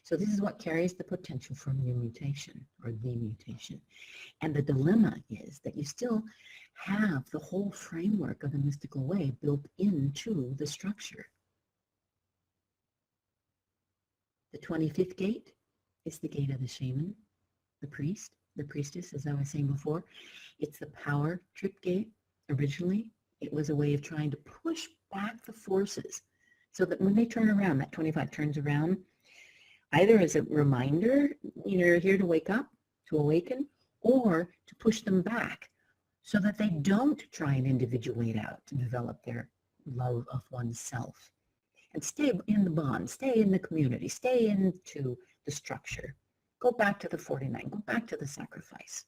So this is what carries the potential for new mutation or the mutation. And the dilemma is that you still have the whole framework of the mystical way built into the structure. The 25th gate is the gate of the shaman, the priest, the priestess, as I was saying before. It's the power trip gate. Originally, it was a way of trying to push back the forces so that when they turn around, that 25 turns around, either as a reminder, you know, you're here to wake up, to awaken, or to push them back so that they don't try and individuate out to develop their love of oneself. And stay in the bond, stay in the community, stay into the structure. Go back to the 49, go back to the sacrifice.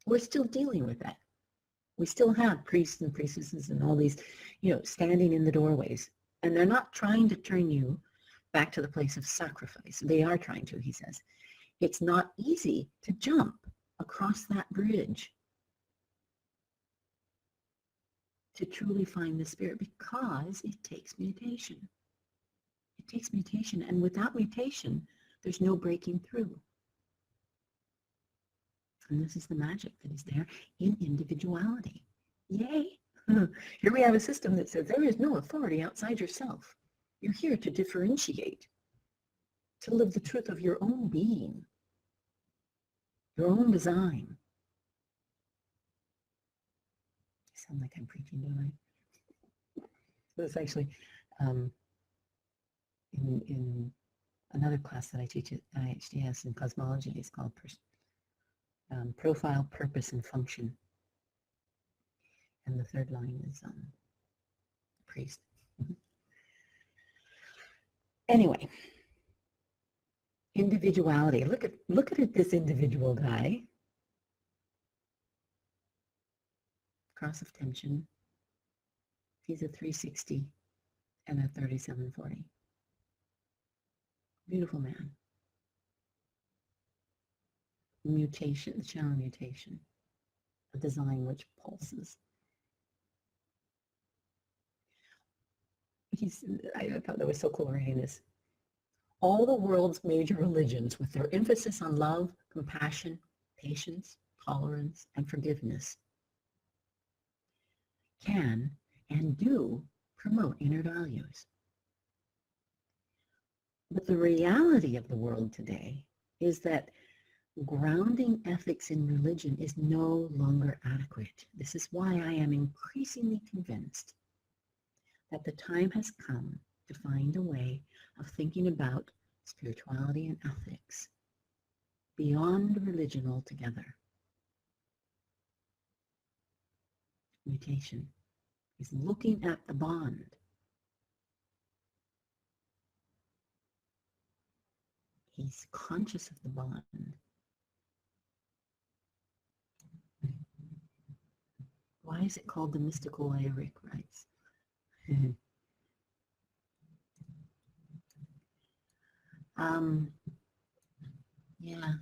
We're still dealing with that. We still have priests and priestesses and all these, you know, standing in the doorways. And they're not trying to turn you back to the place of sacrifice. They are trying to, he says. It's not easy to jump across that bridge to truly find the spirit because it takes mutation. It takes mutation, and without mutation, there's no breaking through. And this is the magic that is there in individuality. Yay! Here we have a system that says there is no authority outside yourself. You're here to differentiate, to live the truth of your own being, your own design. I sound like I'm preaching, don't I? That's actually in another class that I teach at IHDS in cosmology. It's called Profile, Purpose, and Function. And the third line is priest. Anyway, individuality. Look at it, this individual guy. Cross of tension. He's a 360 and a 3740. Beautiful man. Mutation, the channel mutation. A design which pulses. I thought that was so cool reading this. All the world's major religions, with their emphasis on love, compassion, patience, tolerance, and forgiveness, can and do promote inner values. But the reality of the world today is that grounding ethics in religion is no longer adequate. This is why I am increasingly convinced that the time has come to find a way of thinking about spirituality and ethics beyond religion altogether. Mutation is looking at the bond. He's conscious of the bond. Why is it called the mystical way, Rick writes? Yeah.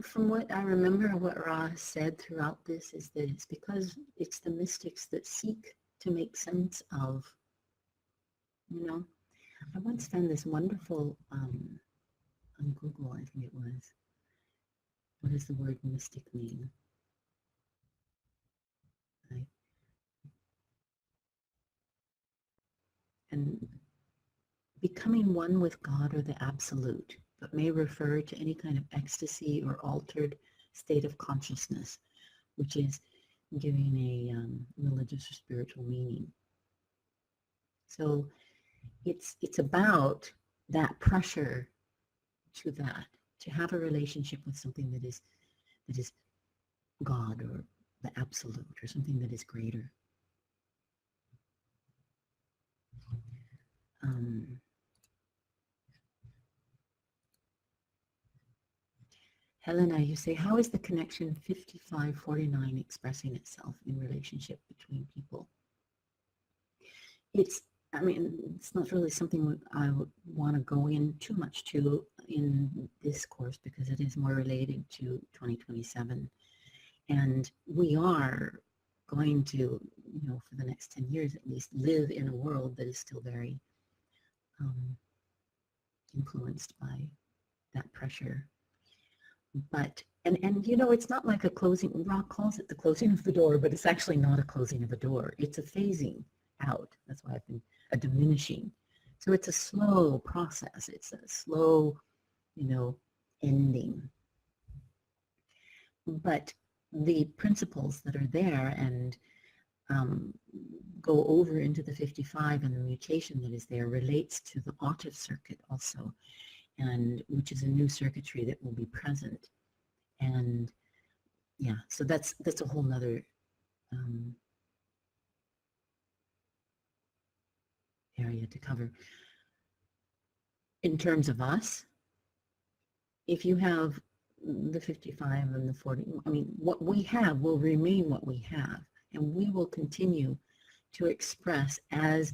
From what I remember, what Ra has said throughout this is that it's because it's the mystics that seek to make sense of, I once found this wonderful, on Google, I think it was, what does the word mystic mean? Right? And becoming one with God or the absolute, but may refer to any kind of ecstasy or altered state of consciousness, which is giving a religious or spiritual meaning. So it's about that pressure to that, to have a relationship with something that is God or the absolute or something that is greater. Helena, you say, how is the connection 5549 expressing itself in relationship between people? It's not really something I would want to go in too much to in this course because it is more related to 2027. And we are going to, for the next 10 years at least, live in a world that is still very influenced by that pressure. But, and it's not like a closing, Rock calls it the closing of the door, but it's actually not a closing of a door. It's a phasing out. That's why I've been a diminishing. So it's a slow process. It's a slow, ending. But the principles that are there and go over into the 55 and the mutation that is there relates to the octave circuit also, and which is a new circuitry that will be present. And yeah, so that's a whole nother area to cover. In terms of us, if you have the 55 and the 40, what we have will remain what we have, and we will continue to express as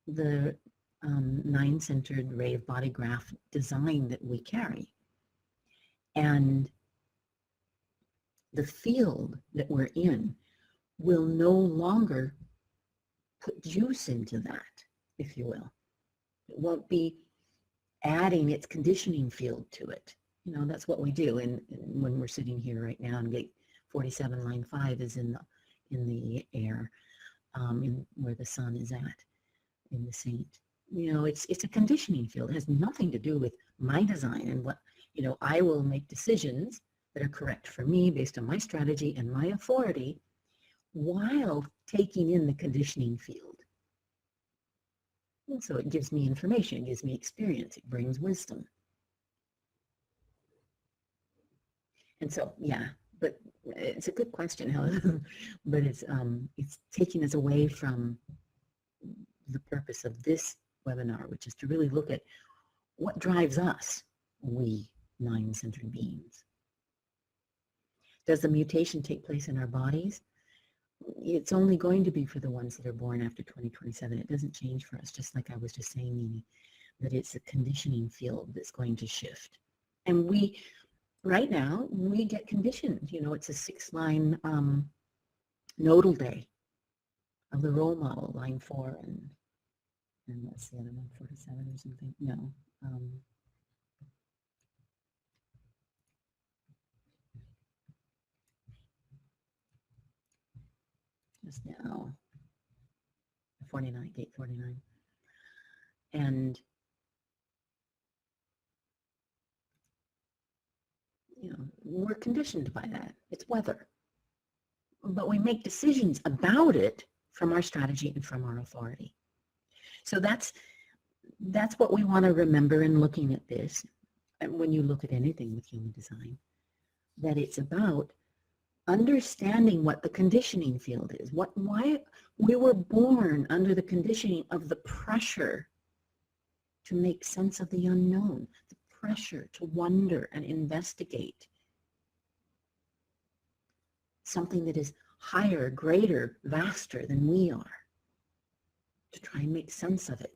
the nine-centered ray of body graph design that we carry. And the field that we're in will no longer put juice into that, if you will. It won't be adding its conditioning field to it. That's what we do. And when we're sitting here right now, and gate 47, line 5 is in the air, where the sun is at, in the saint. It's a conditioning field. It has nothing to do with my design and what, I will make decisions that are correct for me based on my strategy and my authority while taking in the conditioning field. And so it gives me information, it gives me experience, it brings wisdom. And so, yeah, but it's a good question, Helen. But it's taking us away from the purpose of this webinar, which is to really look at what drives us, we nine-centered beings. Does the mutation take place in our bodies? It's only going to be for the ones that are born after 2027. It doesn't change for us, just like I was just saying, Nini, that it's a conditioning field that's going to shift. And we, right now, we get conditioned. It's a 6-line nodal day of the role model, line 4, and what's the other one, 47 or something? No. Just now, 49, gate 49. And, we're conditioned by that. It's weather. But we make decisions about it from our strategy and from our authority. So that's what we want to remember in looking at this. And when you look at anything with human design, that it's about understanding what the conditioning field is, why we were born under the conditioning of the pressure to make sense of the unknown, the pressure to wonder and investigate something that is higher, greater, vaster than we are, to try and make sense of it.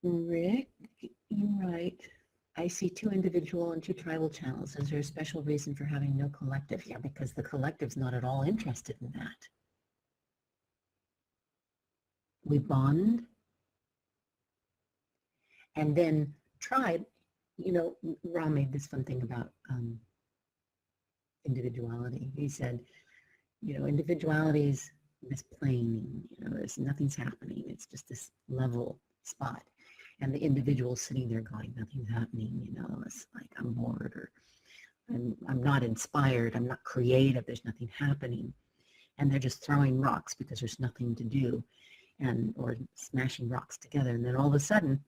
Rick, you're right. I see 2 individual and 2 tribal channels. Is there a special reason for having no collective? Yeah, because the collective's not at all interested in that. We bond, and then tribe, Ra made this fun thing about individuality. He said, individuality is this plane, nothing's happening. It's just this level spot. And the individual sitting there going, nothing's happening, it's like I'm bored, or I'm not inspired, I'm not creative, there's nothing happening. And they're just throwing rocks because there's nothing to do, or smashing rocks together. And then all of a sudden,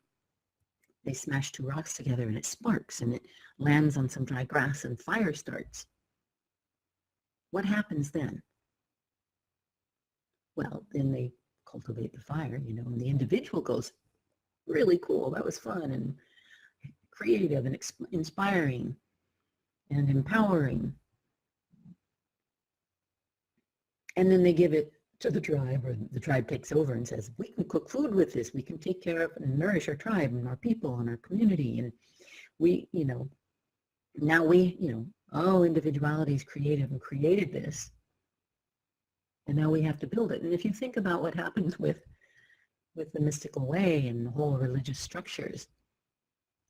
they smash 2 rocks together and it sparks and it lands on some dry grass and fire starts. What happens then? Well, then they cultivate the fire, and the individual goes, really cool, that was fun and creative and inspiring and empowering. And then they give it to the tribe, or the tribe takes over and says, we can cook food with this, we can take care of and nourish our tribe and our people and our community. And we, now we, individuality is creative and created this. And now we have to build it. And if you think about what happens with the mystical way and the whole religious structures,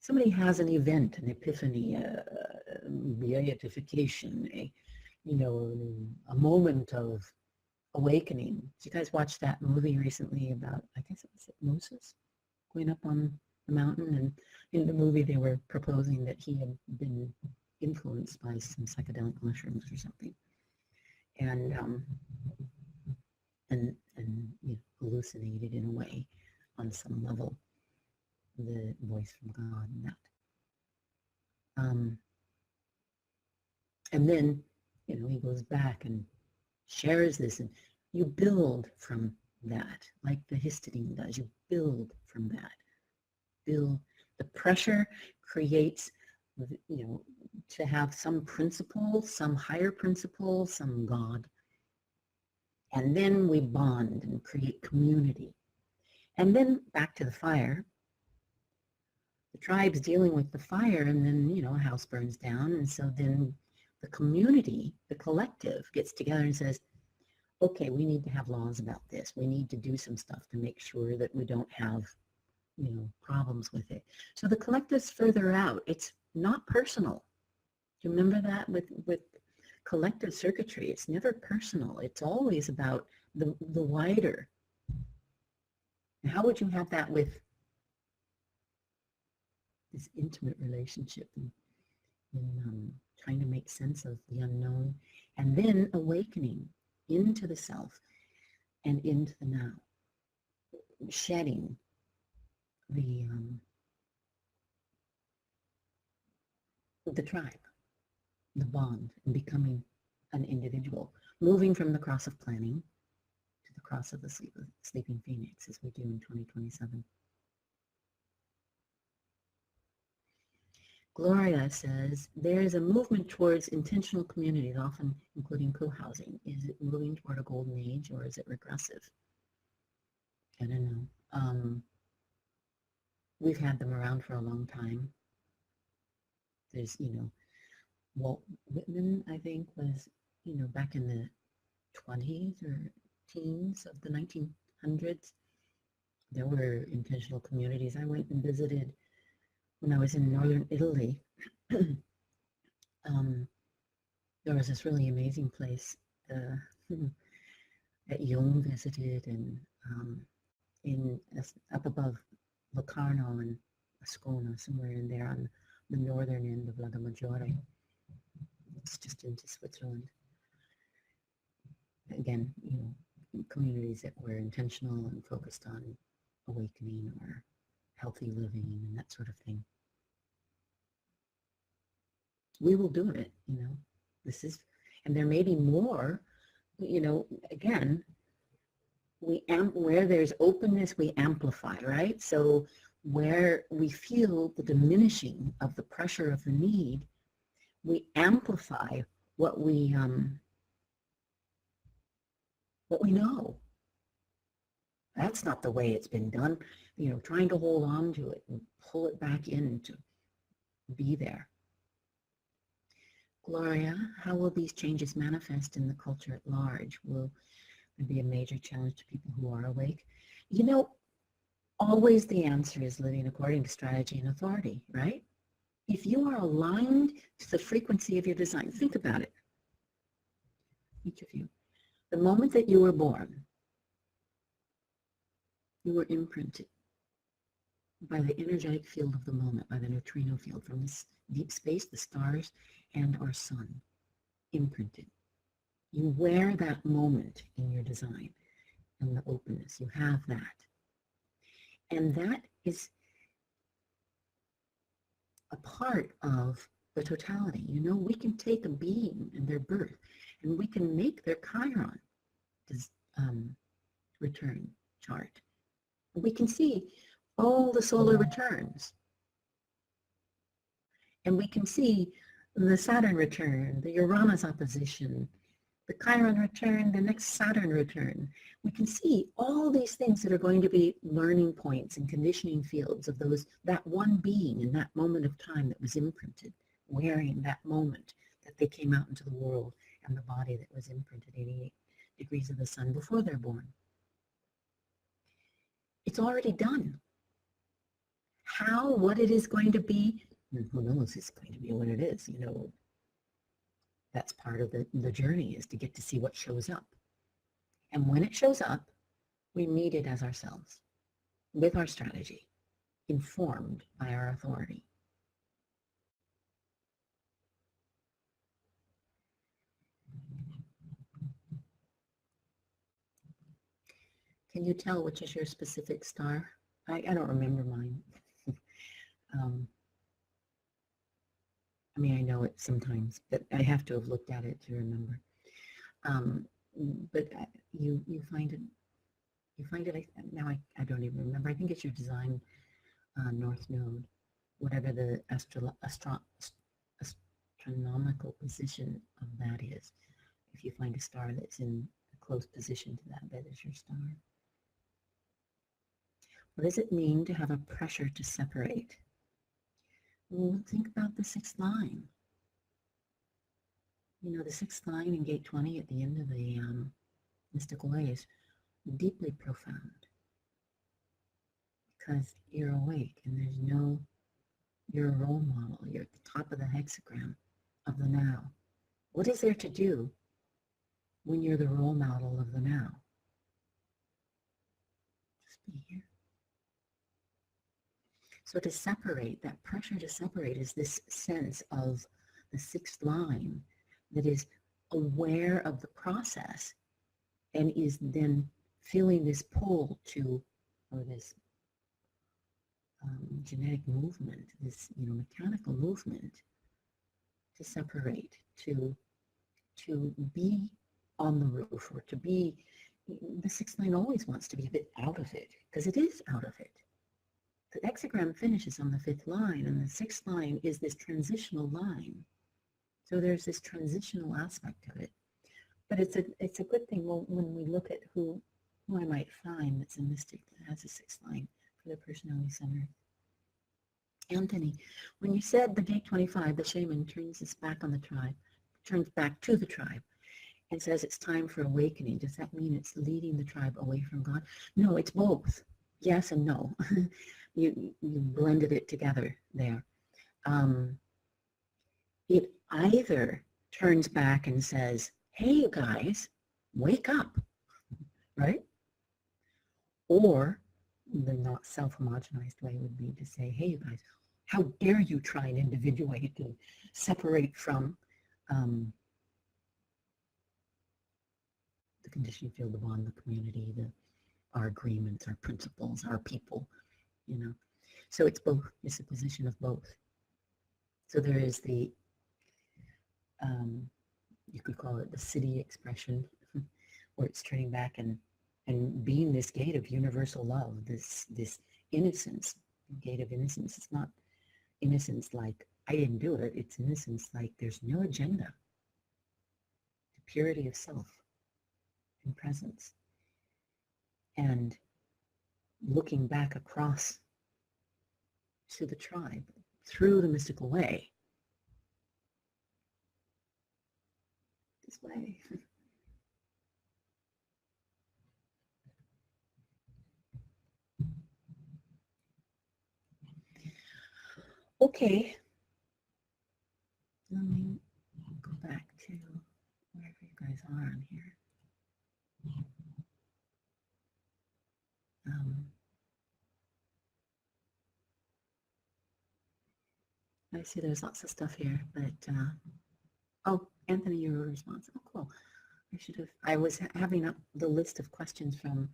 somebody has an event, an epiphany, a beatification, a moment of awakening. Did you guys watch that movie recently about, I guess it was Moses going up on the mountain? And in the movie they were proposing that he had been influenced by some psychedelic mushrooms or something, and hallucinated in a way on some level the voice from God and that. And then, he goes back and shares this, and you build from that, like the histidine does. You build from that. The pressure creates, to have some principle, some higher principle, some God. And then we bond and create community. And then back to the fire. The tribe's dealing with the fire, and then, a house burns down. And so then the community, the collective, gets together and says, okay, we need to have laws about this. We need to do some stuff to make sure that we don't have, problems with it. So the collective's further out. It's not personal. Do you remember that with collective circuitry? It's never personal. It's always about the wider. And how would you have that with this intimate relationship in trying to make sense of the unknown, and then awakening into the self and into the now, shedding the tribe, the bond, and becoming an individual, moving from the cross of planning to the cross of the sleeping phoenix, as we do in 2027. Gloria says, there is a movement towards intentional communities, often including co-housing. Is it moving toward a golden age, or is it regressive? I don't know. We've had them around for a long time. There's, Walt Whitman, I think, was, back in the 20s or teens of the 1900s. There were intentional communities. I went and visited when I was in northern Italy. There was this really amazing place that Jung visited, and up above Locarno and Ascona, somewhere in there on the northern end of Lago Maggiore. It's just into Switzerland. Again, communities that were intentional and focused on awakening or healthy living and that sort of thing. We will do it, This is, and there may be more, again, where there's openness, we amplify, right? So where we feel the diminishing of the pressure of the need, we amplify what we know. That's not the way it's been done. Trying to hold on to it and pull it back in to be there. Gloria, how will these changes manifest in the culture at large? Will there be a major challenge to people who are awake? Always the answer is living according to strategy and authority, right? If you are aligned to the frequency of your design, think about it, each of you. The moment that you were born, you were imprinted by the energetic field of the moment, by the neutrino field from this deep space, the stars, and our sun, imprinted. You wear that moment in your design and the openness. You have that. And that is a part of the totality. We can take a being and their birth, and we can make their chiron return chart. We can see all the solar returns. And we can see the Saturn return, the Uranus opposition, the Chiron return, the next Saturn return. We can see all these things that are going to be learning points and conditioning fields of that one being in that moment of time that was imprinted, wearing that moment that they came out into the world, and the body that was imprinted 88 degrees of the sun before they're born. It's already done. What it is going to be, who knows, it's going to be what it is, That's part of the journey, is to get to see what shows up. And when it shows up, we meet it as ourselves, with our strategy, informed by our authority. Can you tell which is your specific star? I don't remember mine. I know it sometimes, but I have to have looked at it to remember. But you find it. Now I don't even remember. I think it's your design north node, whatever the astronomical position of that is. If you find a star that's in a close position to that is your star. What does it mean to have a pressure to separate? Well, think about the sixth line. The sixth line in gate 20 at the end of the mystical way is deeply profound, because you're awake and you're a role model. You're at the top of the hexagram of the now. What is there to do when you're the role model of the now? Just be here. So to separate, that pressure to separate is this sense of the sixth line that is aware of the process and is then feeling this pull to, or this genetic movement, this mechanical movement to separate, to be on the roof, or to be, the sixth line always wants to be a bit out of it, because it is out of it. The hexagram finishes on the fifth line, and the sixth line is this transitional line. So there's this transitional aspect of it. But it's a good thing when we look at who I might find that's a mystic that has a sixth line for the personality center. Anthony, when you said the gate 25, the shaman turns us back on the tribe, turns back to the tribe, and says it's time for awakening, does that mean it's leading the tribe away from God? No, it's both. Yes and no. You blended it together there. It either turns back and says, hey, you guys, wake up, right? Or the not self-homogenized way would be to say, hey, you guys, how dare you try and individuate and separate from um, the conditioning field, the bond, the community, our agreements, our principles, our people, you know. So it's both. It's a position of both. So there is the, you could call it the city expression, where it's turning back and being this gate of universal love, this innocence, gate of innocence. It's not innocence like I didn't do it. It's innocence like there's no agenda. The purity of self and presence. And looking back across to the tribe through the mystical way. This way. Okay. Let me go back to wherever you guys are on here. I see there's lots of stuff here, but oh, Anthony, your response. Oh, cool. I was having up the list of questions from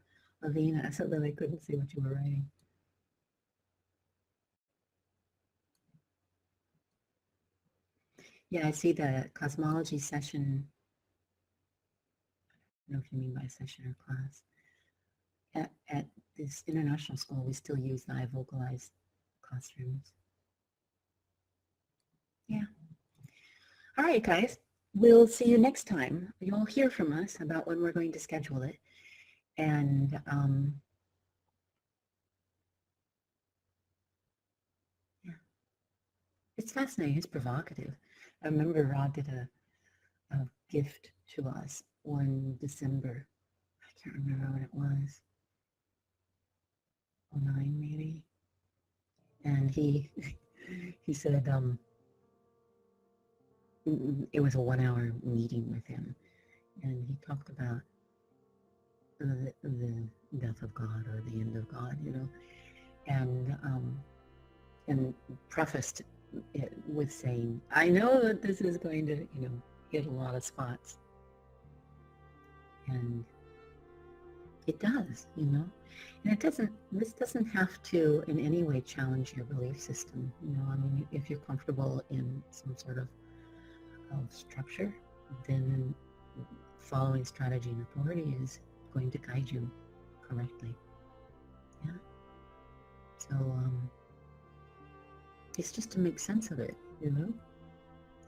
Laveena so that I couldn't see what you were writing. Yeah, I see the cosmology session. I don't know if you mean by session or class. At this international school, we still use the I vocalize classrooms. Yeah. All right, guys. We'll see you next time. You'll hear from us about when we're going to schedule it. And yeah, it's fascinating. It's provocative. I remember Rod did a gift to us one December. I can't remember when it was. 09 maybe. And he said it was a 1-hour meeting with him, and he talked about the death of God or the end of God, you know, and prefaced it with saying, I know that this is going to, you know, hit a lot of spots. And it does, you know. And this doesn't have to in any way challenge your belief system, you know. I mean, if you're comfortable in some sort of structure, then following strategy and authority is going to guide you correctly. Yeah. So it's just to make sense of it, you know,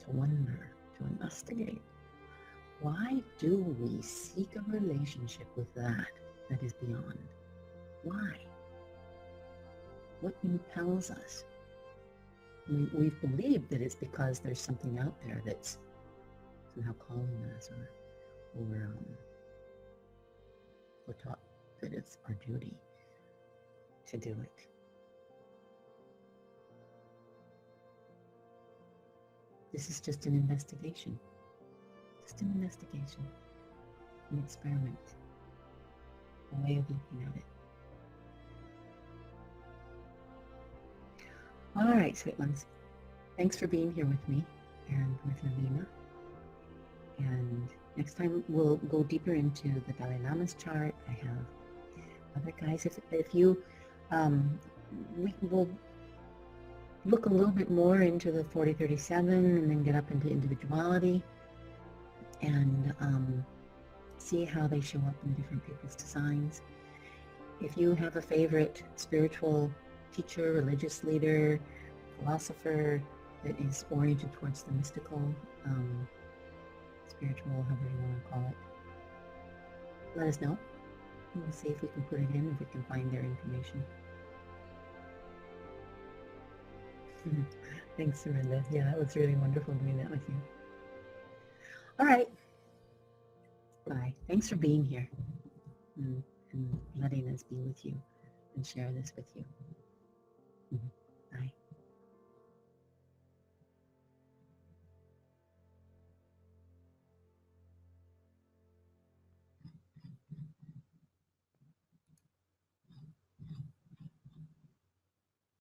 to wonder, to investigate. Why do we seek a relationship with that is beyond? Why? What impels us? We've believed that it's because there's something out there that's somehow calling us, or we're taught that it's our duty to do it. This is just an investigation. Just an investigation. An experiment. A way of looking at it. All right, sweet ones. Thanks for being here with me and with Laveena. And next time we'll go deeper into the Dalai Lama's chart. I have other guys. If you, we will look a little bit more into the 4037 and then get up into individuality and see how they show up in different people's designs. If you have a favorite spiritual teacher, religious leader, philosopher that is oriented towards the mystical, spiritual, however you want to call it, let us know. We'll see if we can put it in, if we can find their information. Thanks, Serinda. Yeah, that was really wonderful doing that with you. All right. Bye. Thanks for being here and letting us be with you and share this with you. Bye.